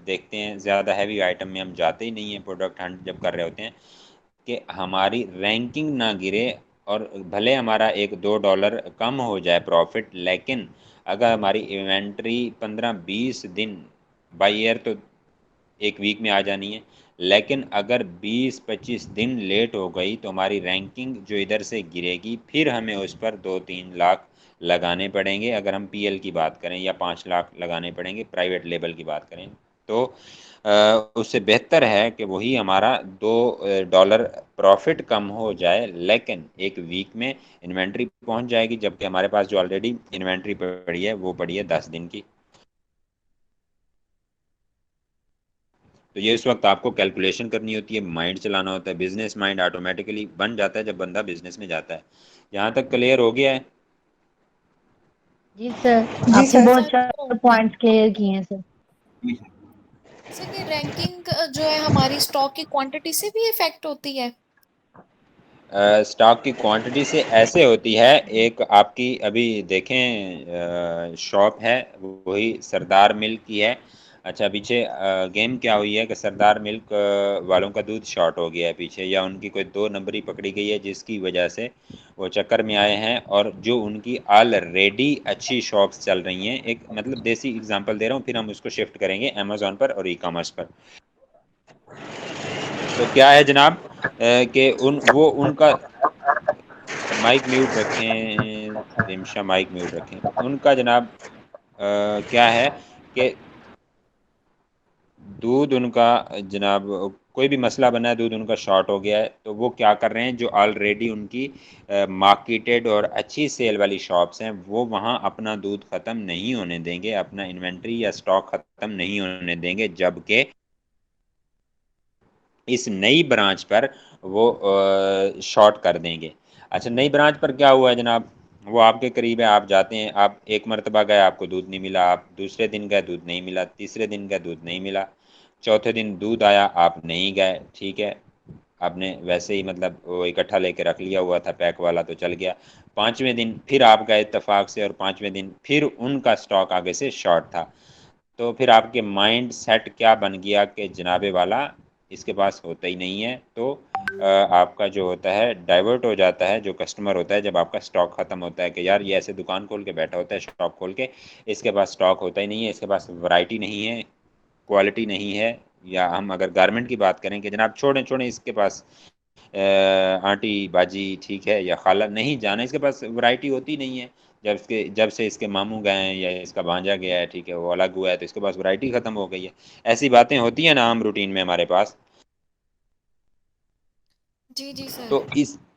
دیکھتے ہیں زیادہ ہیوی آئٹم میں ہم جاتے ہی نہیں ہیں پروڈکٹ ہنٹ جب کر رہے ہوتے ہیں، کہ ہماری رینکنگ نہ گرے. اور بھلے ہمارا $1 2 کم ہو جائے پروفٹ، لیکن اگر ہماری ایونٹری 15 20 دن، بائی ایئر تو ایک ویک میں آ جانی ہے، لیکن اگر 20 25 دن لیٹ ہو گئی تو ہماری رینکنگ جو ادھر سے گرے گی، پھر ہمیں اس پر 2 3 لاکھ لگانے پڑیں گے. اگر ہم پی ایل کی بات کریں، یا 5 لاکھ لگانے پڑیں گے پرائیویٹ لیبل کی بات کریں. تو اس سے بہتر ہے کہ وہی ہمارا $2 پروفٹ کم ہو جائے، لیکن ایک ویک میں انوینٹری پہنچ جائے گی، جبکہ ہمارے پاس جو آلریڈی انوینٹری پڑی ہے وہ پڑی ہے 10 دن کی. تو یہ اس وقت آپ کو کیلکولیشن کرنی ہوتی ہے، مائنڈ چلانا ہوتا ہے. بزنس مائنڈ آٹومیٹکلی بن جاتا ہے جب بندہ بزنس میں جاتا ہے. یہاں تک کلیئر ہو گیا ہے؟ جی سر، جی آپ نے سر. سر بہت کلیئر ہو سارے گیا. پوائنٹس کلیئر کیے ہیں سر. سر یہ رینکنگ جو ہے ہماری اسٹاک کی کوانٹٹی سے بھی افیکٹ ہوتی ہے؟ اسٹاک کی کوانٹٹی سے ایسے ہوتی ہے. ایک آپ کی ابھی دیکھیں شاپ ہے، وہی سردار ملک کی ہے. اچھا، پیچھے گیم کیا ہوئی ہے کہ سردار ملک والوں کا دودھ شارٹ ہو گیا ہے پیچھے، یا ان کی کوئی 2 نمبری پکڑی گئی ہے، جس کی وجہ سے وہ چکر میں آئے ہیں. اور جو ان کی آلریڈی اچھی شاپس چل رہی ہیں، ایک مطلب دیسی اگزامپل دے رہا ہوں، پھر ہم اس کو شفٹ کریں گے امیزون پر اور ای کامرس پر. تو کیا ہے جناب کہ ان کا مائک میوٹ رکھیں، رمشا مائک میوٹ رکھیں. ان کا جناب کیا ہے کہ دودھ ان کا جناب کوئی بھی مسئلہ بنا ہے، دودھ ان کا شارٹ ہو گیا ہے، تو وہ کیا کر رہے ہیں، جو آلریڈی ان کی مارکیٹڈ اور اچھی سیل والی شاپس ہیں، وہ وہاں اپنا دودھ ختم نہیں ہونے دیں گے، اپنا انوینٹری یا سٹاک ختم نہیں ہونے دیں گے، جبکہ اس نئی برانچ پر وہ شارٹ کر دیں گے. اچھا، نئی برانچ پر کیا ہوا ہے جناب؟ وہ آپ کے قریب ہے، آپ جاتے ہیں، آپ ایک مرتبہ گئے، آپ کو دودھ نہیں ملا، آپ دوسرے دن گئے، دودھ نہیں ملا، تیسرے دن گئے، دودھ نہیں ملا، چوتھے دن دودھ آیا، آپ نہیں گئے، ٹھیک ہے، آپ نے ویسے ہی مطلب وہ اکٹھا لے کے رکھ لیا ہوا تھا، پیک والا، تو چل گیا. 5ویں دن پھر آپ گئے اتفاق سے، اور 5ویں دن پھر ان کا سٹاک آگے سے شارٹ تھا. تو پھر آپ کے مائنڈ سیٹ کیا بن گیا کہ جناب والا اس کے پاس ہوتا ہی نہیں ہے، تو آپ کا جو ہوتا ہے ڈائیورٹ ہو جاتا ہے جو کسٹمر ہوتا ہے جب آپ کا سٹاک ختم ہوتا ہے کہ یار یہ ایسے دکان کھول کے بیٹھا ہوتا ہے شاپ کھول کے، اس کے پاس سٹاک ہوتا ہی نہیں ہے، اس کے پاس ورائٹی نہیں ہے، کوالٹی نہیں ہے. یا ہم اگر گارمنٹ کی بات کریں کہ جناب چھوڑیں اس کے پاس آنٹی باجی ٹھیک ہے یا خالہ نہیں جانا، اس کے پاس ورائٹی ہوتی نہیں ہے. جب سے اس کے ماموں گئے ہیں یا اس کا بھانجا گیا ہے ٹھیک ہے وہ الگ ہوا ہے تو اس کے پاس ورائٹی ختم ہو گئی ہے. ایسی باتیں ہوتی ہیں نا عام روٹین میں ہمارے پاس. جی سر. تو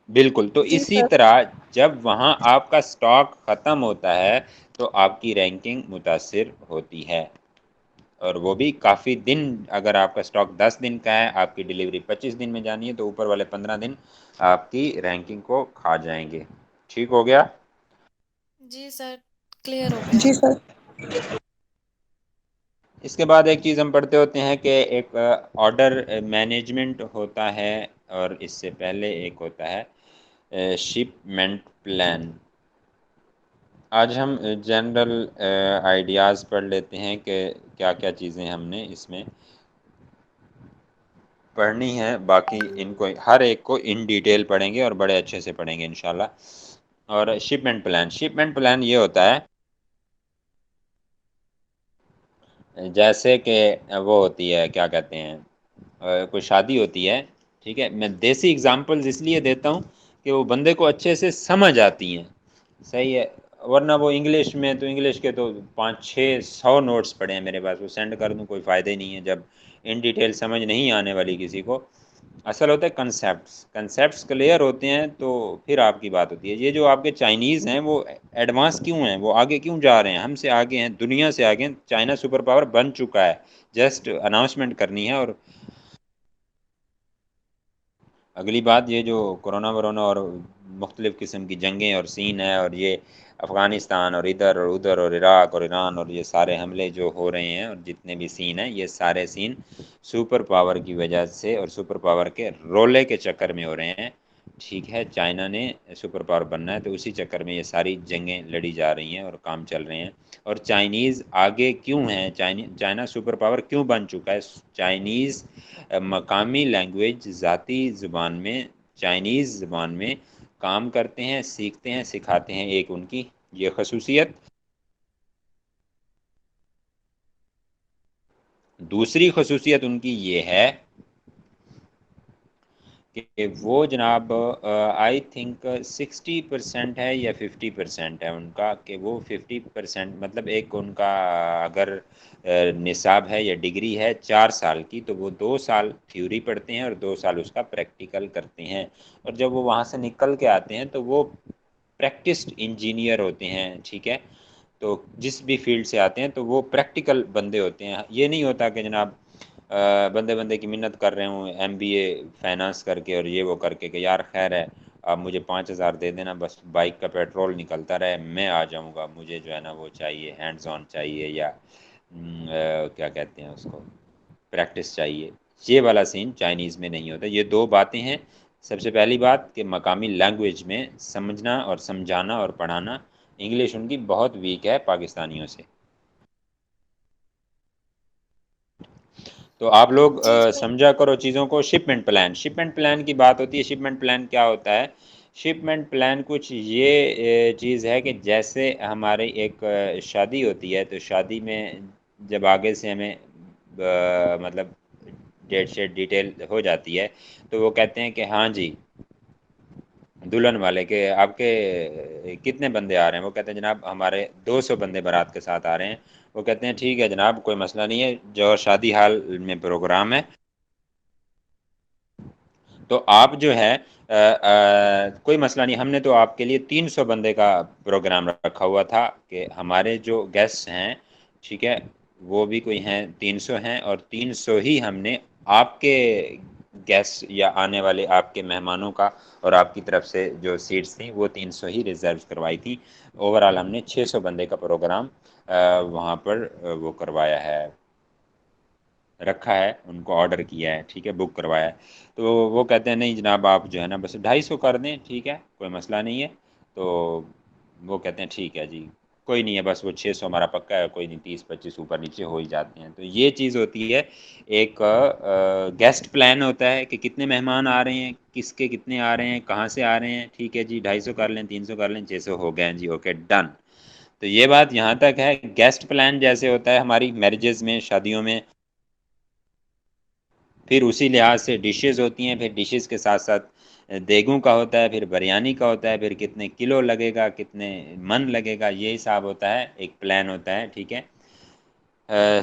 بالکل تو جی اسی سر. طرح جب وہاں آپ کا سٹاک ختم ہوتا ہے تو آپ کی رینکنگ متاثر ہوتی ہے، اور وہ بھی کافی دن. اگر آپ کا سٹاک 10 دن کا ہے، آپ کی ڈیلیوری 25 دن میں جانی ہے، تو اوپر والے 15 دن آپ کی رینکنگ کو کھا جائیں گے. ٹھیک ہو گیا؟ جی سر، کلیئر ہو گیا. جی سر. اس کے بعد ایک چیز ہم پڑھتے ہوتے ہیں کہ ایک آرڈر مینجمنٹ ہوتا ہے، اور اس سے پہلے ایک ہوتا ہے شپمنٹ پلان. آج ہم جنرل آئیڈیاز پڑھ لیتے ہیں کہ کیا کیا چیزیں ہم نے اس میں پڑھنی ہے. باقی ان کو ہر ایک کو ان ڈیٹیل پڑھیں گے اور بڑے اچھے سے پڑھیں گے انشاءاللہ. اور شپمنٹ پلان یہ ہوتا ہے جیسے کہ وہ ہوتی ہے کیا کہتے ہیں کوئی شادی ہوتی ہے ٹھیک ہے. میں دیسی اگزامپلز اس لیے دیتا ہوں کہ وہ بندے کو اچھے سے سمجھ آتی ہیں. صحیح ہے، ورنہ وہ انگلش میں تو انگلش کے تو 500-600 نوٹس پڑے ہیں میرے پاس، وہ سینڈ کر دوں کوئی فائدہ ہی نہیں ہے جب ان ڈیٹیل سمجھ نہیں آنے والی کسی کو. اصل ہوتا ہے کنسیپٹس کلیئر ہوتے ہیں تو پھر آپ کی بات ہوتی ہے. یہ جو آپ کے چائنیز ہیں وہ ایڈوانس کیوں ہیں، وہ آگے کیوں جا رہے ہیں، ہم سے آگے ہیں، دنیا سے آگے ہیں. چائنا سپر پاور بن چکا ہے، جسٹ اناؤنسمنٹ کرنی ہے. اور اگلی بات یہ جو کرونا ورونا اور مختلف قسم کی جنگیں اور سین ہے، اور یہ افغانستان اور ادھر اور عراق اور ایران اور یہ سارے حملے جو ہو رہے ہیں اور جتنے بھی سین ہیں، یہ سارے سین سپر پاور کی وجہ سے اور سپر پاور کے رولے کے چکر میں ہو رہے ہیں. ٹھیک ہے، چائنا نے سپر پاور بننا ہے تو اسی چکر میں یہ ساری جنگیں لڑی جا رہی ہیں اور کام چل رہے ہیں. اور چائنیز آگے کیوں ہیں، چائنا سپر پاور کیوں بن چکا ہے؟ چائنیز مقامی لینگویج ذاتی زبان میں چائنیز زبان میں کام کرتے ہیں، سیکھتے ہیں، سکھاتے ہیں. ایک ان کی یہ خصوصیت. دوسری خصوصیت ان کی یہ ہے کہ وہ جناب آئی تھنک 60% ہے یا 50% ہے ان کا، کہ وہ 50% مطلب ایک ان کا اگر نصاب ہے یا ڈگری ہے 4 سال کی تو وہ 2 سال تھیوری پڑھتے ہیں اور 2 سال اس کا پریکٹیکل کرتے ہیں. اور جب وہ وہاں سے نکل کے آتے ہیں تو وہ پریکٹسڈ انجینئر ہوتے ہیں. ٹھیک ہے، تو جس بھی فیلڈ سے آتے ہیں تو وہ پریکٹیکل بندے ہوتے ہیں. یہ نہیں ہوتا کہ جناب بندے کی منت کر رہے ہوں MBA فائنانس کر کے اور یہ وہ کر کے کہ یار خیر ہے آپ مجھے 5,000 دے دینا، بس بائک کا پیٹرول نکلتا رہے میں آ جاؤں گا، مجھے جو ہے نا وہ چاہیے ہینڈز آن چاہیے یا کیا کہتے ہیں اس کو پریکٹس چاہیے. یہ والا سین چائنیز میں نہیں ہوتا. یہ 2 باتیں ہیں. سب سے پہلی بات کہ مقامی لینگویج میں سمجھنا اور سمجھانا اور پڑھانا، انگلش ان کی بہت ویک ہے پاکستانیوں سے. تو آپ لوگ جی سر. سمجھا کرو چیزوں کو. شپمنٹ پلان کی بات ہوتی ہے. شپمنٹ پلان کیا ہوتا ہے؟ شپمنٹ پلان کچھ یہ چیز ہے کہ جیسے ہماری ایک شادی ہوتی ہے تو شادی میں جب آگے سے ہمیں مطلب ڈیٹ شیٹ ڈیٹیل ہو جاتی ہے تو وہ کہتے ہیں کہ ہاں جی دلہن والے کہ آپ کے کتنے بندے آ رہے ہیں، وہ کہتے ہیں جناب ہمارے 200 بندے بارات کے ساتھ آ رہے ہیں. وہ کہتے ہیں ٹھیک ہے جناب کوئی مسئلہ نہیں ہے، جو شادی حال میں پروگرام ہے تو آپ جو ہے کوئی مسئلہ نہیں، ہم نے تو آپ کے لیے 300 بندے کا پروگرام رکھا ہوا تھا کہ ہمارے جو گیسٹ ہیں ٹھیک ہے وہ بھی کوئی ہیں 300 ہیں، اور 300 ہی ہم نے آپ کے گیسٹ یا آنے والے آپ کے مہمانوں کا اور آپ کی طرف سے جو سیٹس تھیں وہ 300 ہی ریزرو کروائی تھی. اوورآل ہم نے 600 بندے کا پروگرام وہاں پر وہ کروایا ہے، رکھا ہے، ان کو آرڈر کیا ہے ٹھیک ہے، بک کروایا ہے. تو وہ کہتے ہیں نہیں جناب آپ جو ہے نا بس 250 کر دیں، ٹھیک ہے کوئی مسئلہ نہیں ہے. تو وہ کہتے ہیں ٹھیک ہے جی کوئی نہیں ہے، بس وہ 600 ہمارا پکا ہے، کوئی نہیں 30-25 اوپر نیچے ہو ہی جاتے ہیں. تو یہ چیز ہوتی ہے. ایک گیسٹ پلان ہوتا ہے کہ کتنے مہمان آ رہے ہیں، کس کے کتنے آ رہے ہیں، کہاں سے آ رہے ہیں. ٹھیک ہے جی، 250 کر لیں، 300 کر لیں، 600 ہو گئے جی، اوکے ڈن. تو یہ بات یہاں تک ہے. گیسٹ پلان جیسے ہوتا ہے ہماری میرجز میں، شادیوں میں. پھر اسی لحاظ سے ڈشز ہوتی ہیں، پھر ڈشز کے ساتھ ساتھ دیگوں کا ہوتا ہے، پھر بریانی کا ہوتا ہے، پھر کتنے کلو لگے گا، کتنے من لگے گا، یہ حساب ہوتا ہے. ایک پلان ہوتا ہے. ٹھیک ہے.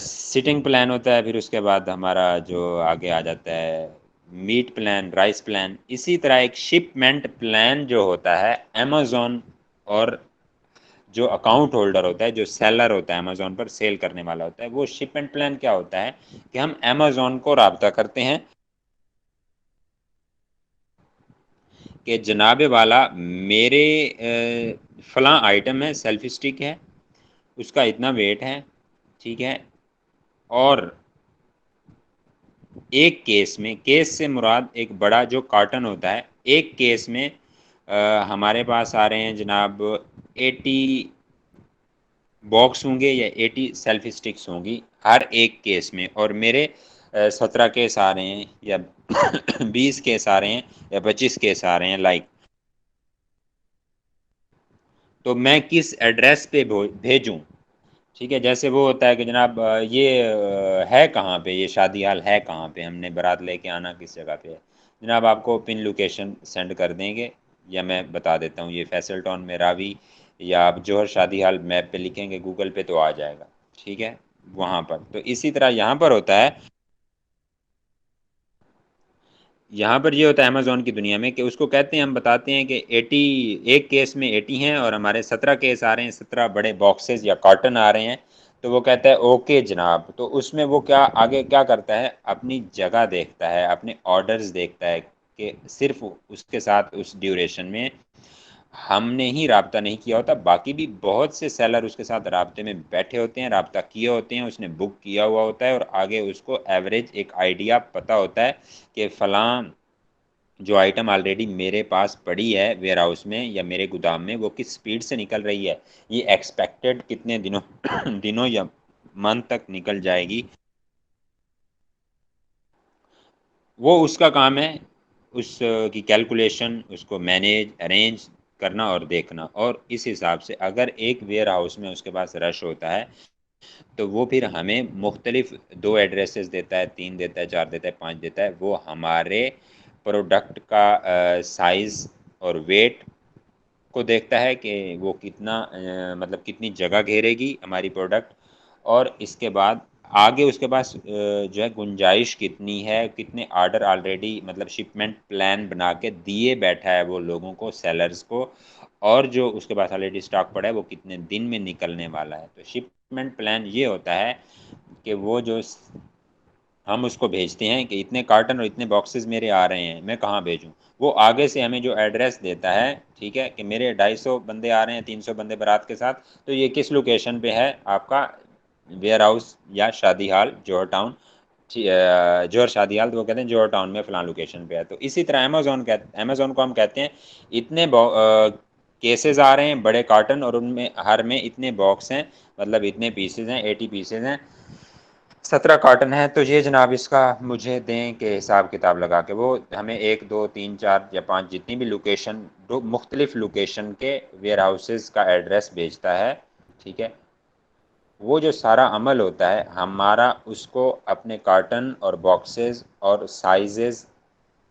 سٹنگ پلان ہوتا ہے. پھر اس کے بعد ہمارا جو آگے آ جاتا ہے میٹ پلان، رائس پلان. اسی طرح ایک شپمنٹ پلان جو ہوتا ہے امیزون، اور جو اکاؤنٹ ہولڈر ہوتا ہے، جو سیلر ہوتا ہے امیزون پر سیل کرنے والا ہوتا ہے، وہ شپمنٹ پلان کیا ہوتا ہے کہ ہم امیزون کو رابطہ کرتے ہیں کہ جناب والا میرے فلاں آئٹم ہے، سیلفی سٹک ہے، اس کا اتنا ویٹ ہے. ٹھیک ہے. اور ایک کیس میں، کیس سے مراد ایک بڑا جو کارٹن ہوتا ہے، ایک کیس میں ہمارے پاس آ رہے ہیں جناب 80 باکس ہوں گے یا 80 سیلفی سٹکس ہوں گی ہر ایک کیس میں. اور میرے 17 کیس آ رہے ہیں یا 20 کیس آ رہے ہیں یا 25 کیس آ رہے ہیں لائک. تو میں کس ایڈریس پہ بھیجوں. ٹھیک ہے. جیسے وہ ہوتا ہے کہ جناب یہ ہے کہاں پہ، یہ شادی حال ہے کہاں پہ، ہم نے بارات لے کے آنا کس جگہ پہ ہے. جناب آپ کو پن لوکیشن سینڈ کر دیں گے، یا میں بتا دیتا ہوں یہ فیصل ٹاؤن میں راوی، یا آپ جوہر شادی حال میپ پہ لکھیں گے گوگل پہ تو آ جائے گا. ٹھیک ہے. وہاں پر تو اسی طرح یہاں پر ہوتا ہے. یہاں پر یہ ہوتا ہے امیزون کی دنیا میں کہ اس کو کہتے ہیں، ہم بتاتے ہیں کہ 80 ایک کیس میں 80 ہیں اور ہمارے 17 کیس آ رہے ہیں، 17 بڑے باکسز یا کارٹن آ رہے ہیں. تو وہ کہتا ہے اوکے جناب. تو اس میں وہ کیا آگے کیا کرتا ہے، اپنی جگہ دیکھتا ہے، اپنے آرڈرز دیکھتا ہے کہ صرف اس کے ساتھ اس ڈیوریشن میں ہم نے ہی رابطہ نہیں کیا ہوتا، باقی بھی بہت سے سیلر اس کے ساتھ رابطے میں بیٹھے ہوتے ہیں، رابطہ کیے ہوتے ہیں، اس نے بک کیا ہوا ہوتا ہے، اور آگے اس کو ایوریج ایک آئیڈیا پتہ ہوتا ہے کہ فلاں جو آئٹم آلریڈی میرے پاس پڑی ہے ویئر ہاؤس میں یا میرے گودام میں، وہ کس سپیڈ سے نکل رہی ہے، یہ ایکسپیکٹڈ کتنے دنوں یا منتھ تک نکل جائے گی. وہ اس کا کام ہے، اس کی کیلکولیشن، اس کو مینیج ارینج کرنا اور دیکھنا. اور اس حساب سے اگر ایک ویئر ہاؤس میں اس کے پاس رش ہوتا ہے تو وہ پھر ہمیں مختلف 2 ایڈریسز دیتا ہے، 3 دیتا ہے، 4 دیتا ہے، 5 دیتا ہے. وہ ہمارے پروڈکٹ کا سائز اور ویٹ کو دیکھتا ہے کہ وہ کتنا مطلب کتنی جگہ گھیرے گی ہماری پروڈکٹ. اور اس کے بعد آگے اس کے پاس جو ہے گنجائش کتنی ہے، کتنے آرڈر آلریڈی مطلب شپمنٹ پلان بنا کے دیے بیٹھا ہے وہ لوگوں کو، سیلرز کو، اور جو اس کے پاس آلریڈی اسٹاک پڑا ہے وہ کتنے دن میں نکلنے والا ہے. تو شپمنٹ پلان یہ ہوتا ہے کہ وہ جو ہم اس کو بھیجتے ہیں کہ اتنے کارٹن اور اتنے باکسز میرے آ رہے ہیں، میں کہاں بھیجوں. وہ آگے سے ہمیں جو ایڈریس دیتا ہے، ٹھیک ہے، کہ میرے 250 بندے آ رہے ہیں، 300 بندے بارات کے ساتھ، تو یہ کس لوکیشن پہ ہے آپ کا ویئر ہاؤس یا شادی ہال جوہر ٹاؤن. جوہر شادی حال، تو وہ کہتے ہیں جوہر ٹاؤن میں فلاں لوکیشن پہ ہے. تو اسی طرح امیزون کو ہم کہتے ہیں اتنے کیسز آ رہے ہیں بڑے کارٹن، اور ان میں ہر میں اتنے باکس ہیں، مطلب اتنے پیسز ہیں، 80 پیسز ہیں، 17 کارٹن ہیں. تو یہ جناب اس کا مجھے دیں کہ حساب کتاب لگا کے وہ ہمیں 1 2 3 4 یا 5 جتنی بھی لوکیشن، مختلف لوکیشن کے ویئر ہاؤسز کا ایڈریس بھیجتا ہے. ٹھیک ہے. وہ جو سارا عمل ہوتا ہے ہمارا، اس کو اپنے کارٹن اور باکسز اور سائزز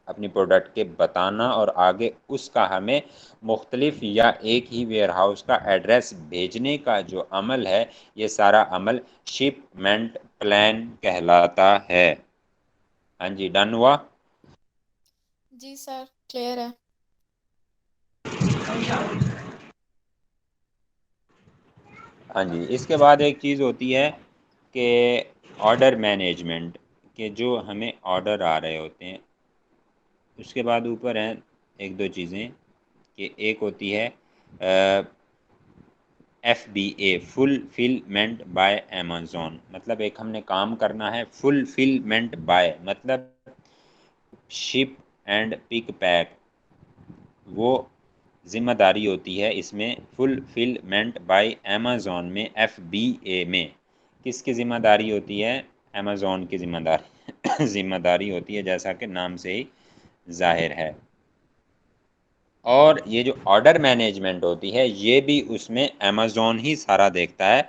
اپنی پروڈکٹ کے بتانا، اور آگے اس کا ہمیں مختلف یا ایک ہی ویئر ہاؤس کا ایڈریس بھیجنے کا جو عمل ہے، یہ سارا عمل شپمنٹ پلان کہلاتا ہے. ہاں جی، ڈن ہوا. جی سر، کلیئر ہے. ہاں جی. اس کے بعد ایک چیز ہوتی ہے کہ آرڈر مینجمنٹ، کہ جو ہمیں آرڈر آ رہے ہوتے ہیں، اس کے بعد اوپر ہیں 1 2 چیزیں، کہ ایک ہوتی ہے FBA، فلفلمنٹ بائی امیزون. مطلب ایک ہم نے کام کرنا ہے فلفلمنٹ بائی، مطلب شپ اینڈ پک پیک. وہ ذمہ داری ہوتی ہے اس میں فلفلمنٹ بائی امیزون میں FBA میں کس کی ذمہ داری ہوتی ہے؟ امیزون کی ذمہ داری ہوتی ہے، جیسا کہ نام سے ہی ظاہر ہے۔ اور یہ جو آرڈر مینجمنٹ ہوتی ہے یہ بھی اس میں امیزون ہی سارا دیکھتا ہے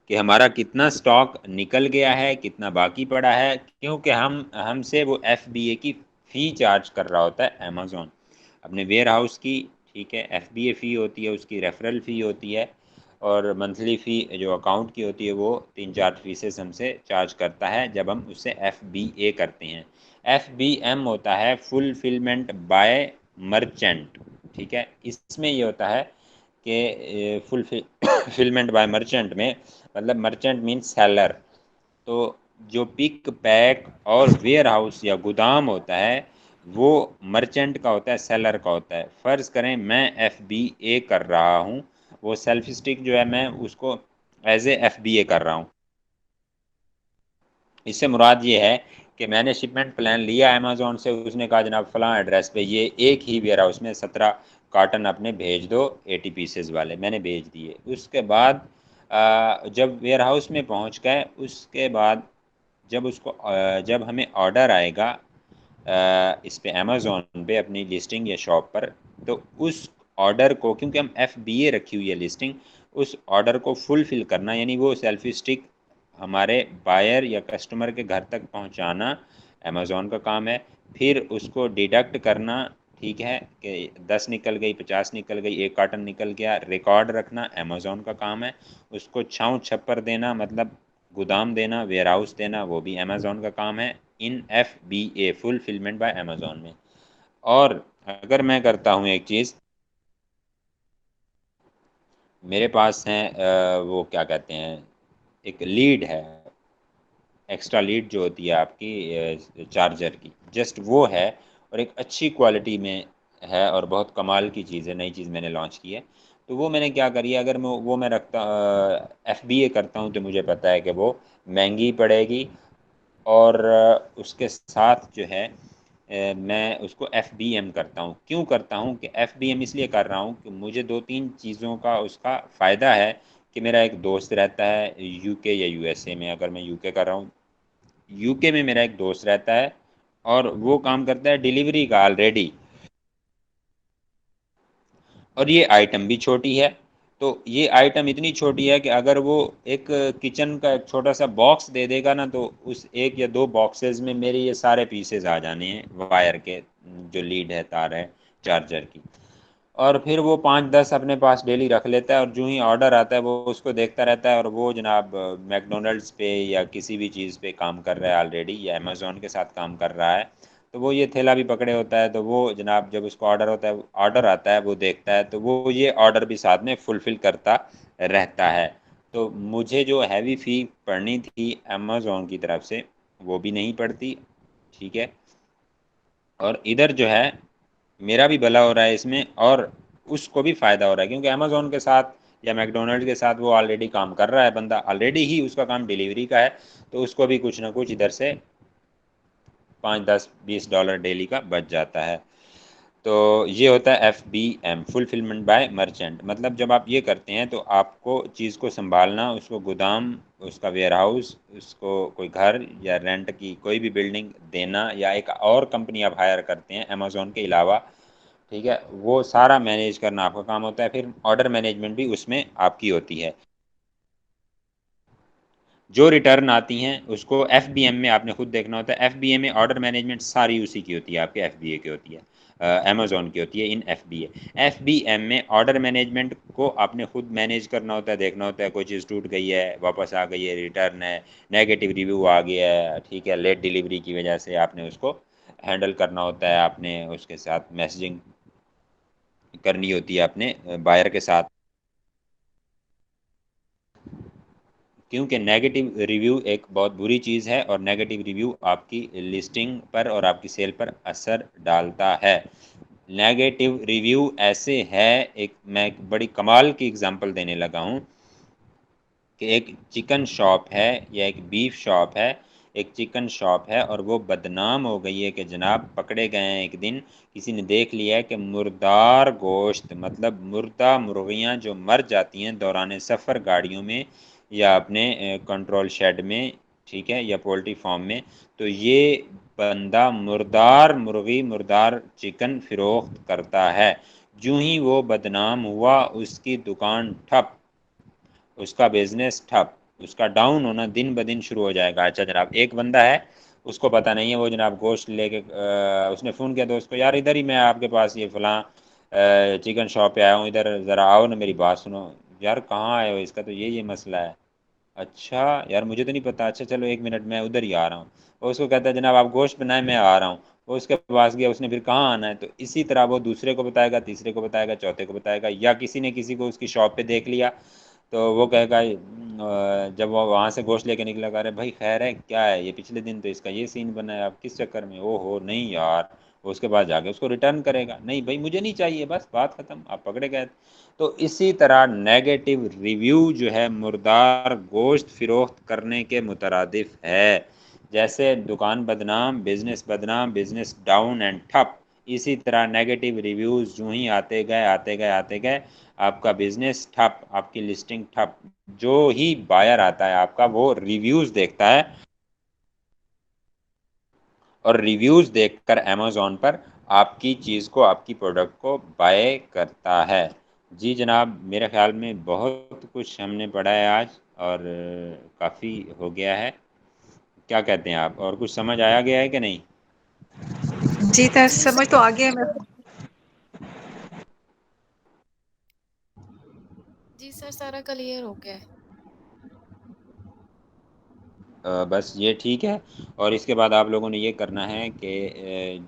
کہ ہمارا کتنا سٹاک نکل گیا ہے، کتنا باقی پڑا ہے، کیونکہ ہم سے وہ FBA کی فی چارج کر رہا ہوتا ہے امیزون اپنے ویئر ہاؤس کی، ٹھیک ہے۔ FBA فی ہوتی ہے، اس کی ریفرل فی ہوتی ہے، اور منتھلی فی جو اکاؤنٹ کی ہوتی ہے وہ 3-4% ہم سے چارج کرتا ہے جب ہم اس سے FBA کرتے ہیں۔ FBM ہوتا ہے فلفلمنٹ بائی مرچنٹ، ٹھیک ہے۔ اس میں یہ ہوتا ہے کہ فلفلمنٹ بائی مرچنٹ میں مطلب مرچنٹ مینس سیلر، تو جو پک پیک اور ویئر ہاؤس یا گودام ہوتا ہے وہ مرچنٹ کا ہوتا ہے، سیلر کا ہوتا ہے۔ فرض کریں میں FBA کر رہا ہوں، وہ سیلف اسٹک جو ہے میں اس کو ایز اے FBA کر رہا ہوں۔ اس سے مراد یہ ہے کہ میں نے شپمنٹ پلان لیا امیزون سے، اس نے کہا جناب فلاں ایڈریس پہ یہ ایک ہی ویئر ہاؤس میں 17 کارٹن اپنے بھیج دو 80 پیسز والے، میں نے بھیج دیے۔ اس کے بعد جب ویئر ہاؤس میں پہنچ گئے، اس کے بعد جب ہمیں آرڈر آئے گا اس پہ امیزون پہ اپنی لسٹنگ یا شاپ پر، تو اس آرڈر کو، کیونکہ ہم FBA رکھی ہوئی ہے لسٹنگ، اس آرڈر کو فلفل کرنا، یعنی وہ سیلفی اسٹک ہمارے بائر یا کسٹمر کے گھر تک پہنچانا امیزون کا کام ہے۔ پھر اس کو ڈیڈکٹ کرنا، ٹھیک ہے، کہ 10 نکل گئی، 50 نکل گئی، 1 کارٹن نکل گیا، ریکارڈ رکھنا امیزون کا کام ہے۔ اس کو چھاؤں چھپر دینا، مطلب گودام دینا، ویئر ہاؤس دینا، وہ بھی امیزون کا کام ہے ان FBA فلفلمنٹ بائی امیزون میں۔ اور اگر میں کرتا ہوں ایک چیز، میرے پاس ہیں وہ کیا کہتے ہیں، ایک لیڈ ہے، ایکسٹرا لیڈ جو ہوتی ہے آپ کی چارجر کی، جسٹ وہ ہے، اور ایک اچھی کوالٹی میں ہے اور بہت کمال کی چیز ہے، نئی چیز میں نے لانچ کی ہے۔ تو وہ میں نے کیا کری ہے، اگر میں رکھتا FBA کرتا ہوں تو مجھے پتہ ہے کہ وہ مہنگی پڑے گی، اور اس کے ساتھ جو ہے میں اس کو FBM کرتا ہوں۔ کیوں کرتا ہوں کہ FBM اس لیے کر رہا ہوں کہ مجھے 2-3 چیزوں کا اس کا فائدہ ہے کہ میرا ایک دوست رہتا ہے UK یا USA میں، اگر میں UK کر رہا ہوں، UK میں میرا ایک دوست رہتا ہے اور وہ کام کرتا ہے ڈیلیوری کا آلریڈی، اور یہ آئٹم بھی چھوٹی ہے۔ تو یہ آئٹم اتنی چھوٹی ہے کہ اگر وہ ایک کچن کا ایک چھوٹا سا باکس دے دے گا نا، تو اس 1 یا 2 باکسز میں میرے یہ سارے پیسز آ جانے ہیں وائر کے، جو لیڈ ہے، تار ہے چارجر کی۔ اور پھر وہ 5-10 اپنے پاس ڈیلی رکھ لیتا ہے، اور جو ہی آرڈر آتا ہے وہ اس کو دیکھتا رہتا ہے، اور وہ جناب میکڈونلڈس پہ یا کسی بھی چیز پہ کام کر رہا ہے آلریڈی، یا امیزون کے ساتھ کام کر رہا ہے، تو وہ یہ تھیلا بھی پکڑے ہوتا ہے، تو وہ جناب جب اس کو آرڈر آتا ہے وہ دیکھتا ہے، تو وہ یہ آرڈر بھی ساتھ میں فلفل کرتا رہتا ہے۔ تو مجھے جو ہیوی فی پڑنی تھی امیزون کی طرف سے وہ بھی نہیں پڑتی، ٹھیک ہے، اور ادھر جو ہے میرا بھی بھلا ہو رہا ہے اس میں، اور اس کو بھی فائدہ ہو رہا ہے، کیونکہ امیزون کے ساتھ یا میکڈونلڈ کے ساتھ وہ آلریڈی کام کر رہا ہے بندہ، آلریڈی ہی اس کا کام ڈیلیوری کا ہے، تو اس کو بھی کچھ نہ کچھ ادھر سے $5-10-20 ڈیلی کا بچ جاتا ہے۔ تو یہ ہوتا ہے FBM فلفلمنٹ بائی مرچنٹ، مطلب جب آپ یہ کرتے ہیں تو آپ کو چیز کو سنبھالنا، اس کو گودام، اس کا ویئر ہاؤس، اس کو کوئی گھر یا رینٹ کی کوئی بھی بلڈنگ دینا، یا ایک اور کمپنی آپ ہائر کرتے ہیں امیزون کے علاوہ، ٹھیک ہے، وہ سارا مینیج کرنا آپ کا کام ہوتا ہے۔ پھر آرڈر مینجمنٹ بھی اس میں آپ کی ہوتی ہے۔ جو ریٹرن آتی ہیں اس کو FBM میں آپ نے خود دیکھنا ہوتا ہے۔ FBM میں آرڈر مینجمنٹ ساری اسی کی ہوتی ہے، آپ کے FBA کی ہوتی ہے، امیزون کی ہوتی ہے ان FBM میں آرڈر مینجمنٹ کو آپ نے خود مینیج کرنا ہوتا ہے، دیکھنا ہوتا ہے کوئی چیز ٹوٹ گئی ہے، واپس آ گئی ہے، ریٹرن ہے، نیگیٹو ریویو آ گیا ہے، ٹھیک ہے، لیٹ ڈیلیوری کی وجہ سے آپ نے اس کو ہینڈل کرنا ہوتا ہے، آپ نے اس کے ساتھ میسیجنگ کرنی ہوتی ہے اپنے بائر کے ساتھ، کیونکہ نیگیٹو ریویو ایک بہت بری چیز ہے، اور نیگیٹو ریویو آپ کی لسٹنگ پر اور آپ کی سیل پر اثر ڈالتا ہے۔ نیگیٹو ریویو ایسے ہے، میں ایک بڑی کمال کی اگزامپل دینے لگا ہوں کہ ایک چکن شاپ ہے یا ایک بیف شاپ ہے، ایک چکن شاپ ہے اور وہ بدنام ہو گئی ہے کہ جناب پکڑے گئے ہیں ایک دن، کسی نے دیکھ لیا ہے کہ مردار گوشت، مطلب مردہ مرغیاں جو مر جاتی ہیں دوران سفر گاڑیوں میں یا اپنے کنٹرول شیڈ میں، ٹھیک ہے، یا پولٹری فارم میں، تو یہ بندہ مردار مرغی مردار چکن فروخت کرتا ہے۔ جو ہی وہ بدنام ہوا اس کی دکان ٹھپ، اس کا بزنس ٹھپ، اس کا ڈاؤن ہونا دن بدن شروع ہو جائے گا۔ اچھا جناب، ایک بندہ ہے اس کو پتہ نہیں ہے، وہ جناب گوشت لے کے اس نے فون کیا دوست کو، یار ادھر ہی میں آپ کے پاس یہ فلاں چکن شاپ پہ آیا ہوں، ادھر ذرا آؤ نا، میری بات سنو۔ یار کہاں آئے ہو، اس کا تو یہ مسئلہ ہے۔ اچھا یار مجھے تو نہیں پتا، اچھا چلو ایک منٹ میں ادھر ہی آ رہا ہوں۔ اور اس کو کہتا ہے جناب آپ گوشت بنائیں میں آ رہا ہوں۔ وہ اس کے پاس گیا، اس نے پھر کہاں آنا ہے، تو اسی طرح وہ دوسرے کو بتائے گا، تیسرے کو بتائے گا، چوتھے کو بتائے گا، یا کسی نے کسی کو اس کی شاپ پہ دیکھ لیا تو وہ کہے گا، جب وہ وہاں سے گوشت لے کے نکلا گا، ارے بھائی خیر ہے کیا ہے، یہ پچھلے دن تو اس کا یہ سین بنا ہے، آپ کس چکر میں، او ہو نہیں یار، وہ اس کے بعد جا کے اس کو ریٹرن کرے گا، نہیں بھائی مجھے نہیں چاہیے، بس بات ختم، آپ پکڑے گئے۔ تو اسی طرح نیگیٹو ریویو جو ہے مردار گوشت فروخت کرنے کے مترادف ہے۔ جیسے دکان بدنام، بزنس ڈاؤن اینڈ ٹھپ، اسی طرح نیگیٹو ریویوز جو ہی آتے گئے آپ کا بزنس ٹھپ، آپ کی لسٹنگ ٹھپ۔ جو ہی بائر آتا ہے آپ کا وہ ریویوز دیکھتا ہے، اور ریویوز دیکھ کر امیزون پر آپ کی چیز کو، آپ کی پروڈکٹ کو بائی کرتا ہے۔ جی جناب، میرے خیال میں بہت کچھ ہم نے پڑھا ہے آج، اور کافی ہو گیا ہے، کیا کہتے ہیں آپ، اور کچھ سمجھ آیا گیا ہے کہ نہیں؟ جی سر جی سمجھ تو آ گیا ہے جی سر، سارا کلیئر ہو گیا ہے۔ بس یہ ٹھیک ہے، اور اس کے بعد آپ لوگوں نے یہ کرنا ہے کہ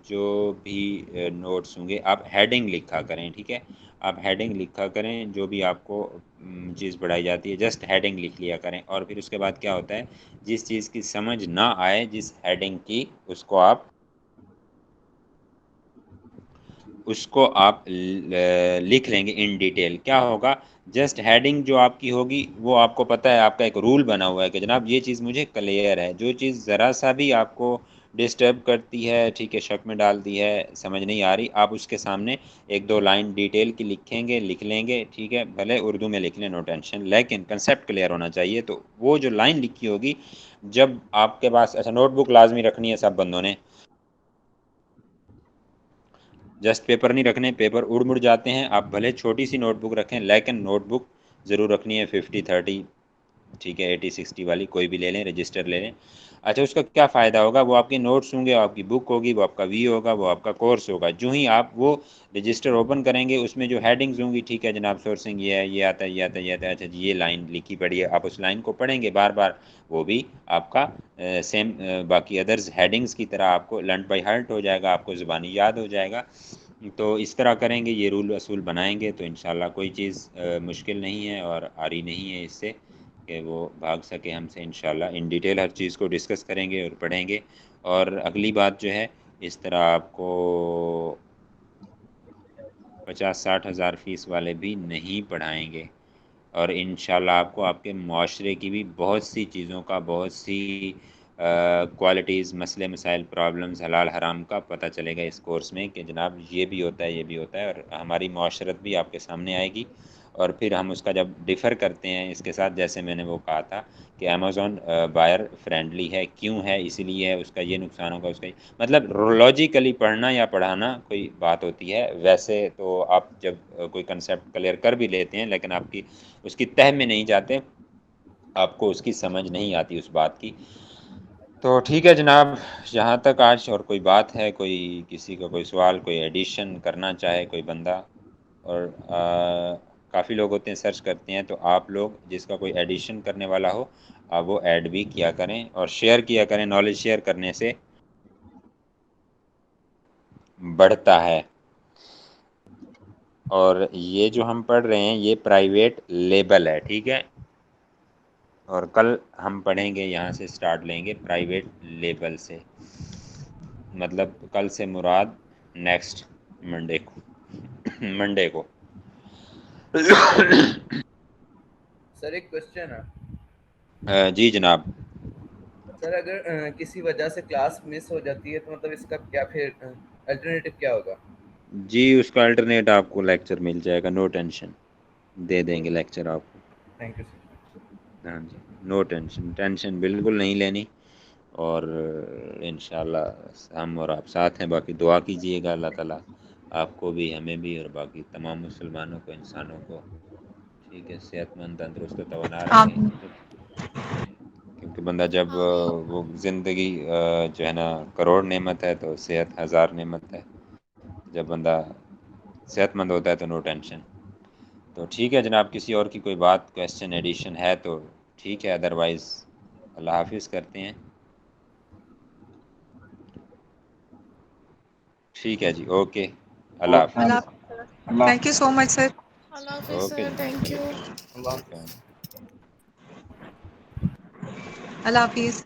جو بھی نوٹس ہوں گے آپ ہیڈنگ لکھا کریں، ٹھیک ہے، آپ ہیڈنگ لکھا کریں، جو بھی آپ کو چیز پڑھائی جاتی ہے جسٹ ہیڈنگ لکھ لیا کریں، اور پھر اس کے بعد کیا ہوتا ہے، جس چیز کی سمجھ نہ آئے جس ہیڈنگ کی، اس کو آپ لکھ لیں گے ان ڈیٹیل۔ کیا ہوگا، جسٹ ہیڈنگ جو آپ کی ہوگی وہ آپ کو پتہ ہے، آپ کا ایک رول بنا ہوا ہے کہ جناب یہ چیز مجھے کلیئر ہے، جو چیز ذرا سا بھی آپ کو ڈسٹرب کرتی ہے، ٹھیک ہے، شک میں ڈالتی ہے، سمجھ نہیں آ رہی، آپ اس کے سامنے ایک دو لائن ڈیٹیل کی لکھ لیں گے، ٹھیک ہے، بھلے اردو میں لکھ لیں، نو ٹینشن، لیکن کنسیپٹ کلیئر ہونا چاہیے۔ تو وہ جو لائن لکھی ہوگی، جب آپ کے پاس، اچھا نوٹ بک لازمی رکھنی ہے سب بندوں نے، جسٹ پیپر نہیں رکھنے، پیپر اڑ مڑ جاتے ہیں، آپ بھلے چھوٹی سی نوٹ بک رکھیں لیکن نوٹ بک ضرور رکھنی ہے 50-30، ٹھیک ہے، 80-60 والی کوئی بھی لے لیں، رجسٹر لے لیں۔ اچھا اس کا کیا فائدہ ہوگا، وہ آپ کے نوٹس ہوں گے، آپ کی بک ہوگی، وہ آپ کا وی ہوگا، وہ آپ کا کورس ہوگا۔ جو ہی آپ وہ رجسٹر اوپن کریں گے، اس میں جو ہیڈنگز ہوں گی، ٹھیک ہے جناب، سورسنگ یہ ہے، یہ آتا ہے، یہ آتا ہے، یہ آتا ہے، اچھا جی یہ لائن لکھی پڑی ہے، آپ اس لائن کو پڑھیں گے بار بار، وہ بھی آپ کا سیم باقی ادرز ہیڈنگز کی طرح آپ کو لرن بائی ہارٹ ہو جائے گا، آپ کو زبانی یاد ہو جائے گا۔ تو اس طرح کریں گے، یہ رول اصول بنائیں گے تو انشاءاللہ کوئی چیز مشکل نہیں ہے اور آری نہیں ہے اس سے کہ وہ بھاگ سکے ہم سے۔ انشاءاللہ ان ڈیٹیل ہر چیز کو ڈسکس کریں گے اور پڑھیں گے، اور اگلی بات جو ہے، اس طرح آپ کو 50-60 ہزار فیس والے بھی نہیں پڑھائیں گے، اور انشاءاللہ آپ کو آپ کے معاشرے کی بھی بہت سی چیزوں کا، بہت سی کوالٹیز، مسئلے مسائل، پرابلمز، حلال حرام کا پتہ چلے گا اس کورس میں کہ جناب یہ بھی ہوتا ہے، یہ بھی ہوتا ہے، اور ہماری معاشرت بھی آپ کے سامنے آئے گی۔ اور پھر ہم اس کا جب ڈیفر کرتے ہیں اس کے ساتھ، جیسے میں نے وہ کہا تھا کہ امیزون بائر فرینڈلی ہے، کیوں ہے، اس لیے ہے، اس کا یہ نقصان ہوگا، اس کا مطلب لاجیکلی پڑھنا یا پڑھانا کوئی بات ہوتی ہے، ویسے تو آپ جب کوئی کنسیپٹ کلیئر کر بھی لیتے ہیں لیکن آپ کی اس کی تہ میں نہیں جاتے، آپ کو اس کی سمجھ نہیں آتی اس بات کی۔ تو ٹھیک ہے جناب، یہاں تک آج، اور کوئی بات ہے، کوئی کسی کا کوئی سوال، کوئی ایڈیشن کرنا چاہے کوئی بندہ، اور کافی لوگ ہوتے ہیں سرچ کرتے ہیں، تو آپ لوگ جس کا کوئی ایڈیشن کرنے والا ہو آپ وہ ایڈ بھی کیا کریں اور شیئر کیا کریں، نالج شیئر کرنے سے بڑھتا ہے۔ اور یہ جو ہم پڑھ رہے ہیں یہ پرائیویٹ لیبل ہے، ٹھیک ہے، اور کل ہم پڑھیں گے، یہاں سے سٹارٹ لیں گے پرائیویٹ لیبل سے، مطلب کل سے مراد نیکسٹ منڈے کو سر ایک کوشچن ہے۔ جی جناب۔ سر اگر کسی وجہ سے کلاس مس ہو جاتی ہے تو مطلب اس کا کیا پھر الٹرنیٹو کیا ہوگا؟ جی اس کا الٹرنیٹ آپ کو لیکچر مل جائے گا، نو ٹینشن، دے دیں گے لیکچر آپ کو. تھینک یو سر. ہاں جی، نو ٹینشن، ٹینشن بالکل نہیں لینی. اور انشاءاللہ ہم اور آپ ساتھ ہیں. باقی دعا کیجئے گا اللہ تعالیٰ آپ کو بھی، ہمیں بھی، اور باقی تمام مسلمانوں کو، انسانوں کو ٹھیک ہے صحت مند تندرست و توانا رکھیں. آمین. کیونکہ بندہ جب آمین. وہ زندگی جو ہے نا کروڑ نعمت ہے تو صحت ہزار نعمت ہے. جب بندہ صحت مند ہوتا ہے تو نو ٹینشن. تو ٹھیک ہے جناب، کسی اور کی کوئی بات کویسچن ایڈیشن ہے تو ٹھیک ہے، ادروائز اللہ حافظ کرتے ہیں. ٹھیک ہے جی، اوکے، اللہ اللہ حافظ. Thank you so much sir. Allah حافظ اوکے سر، جی، تھینک یو. اللہ حافظ. اللہ حافظ.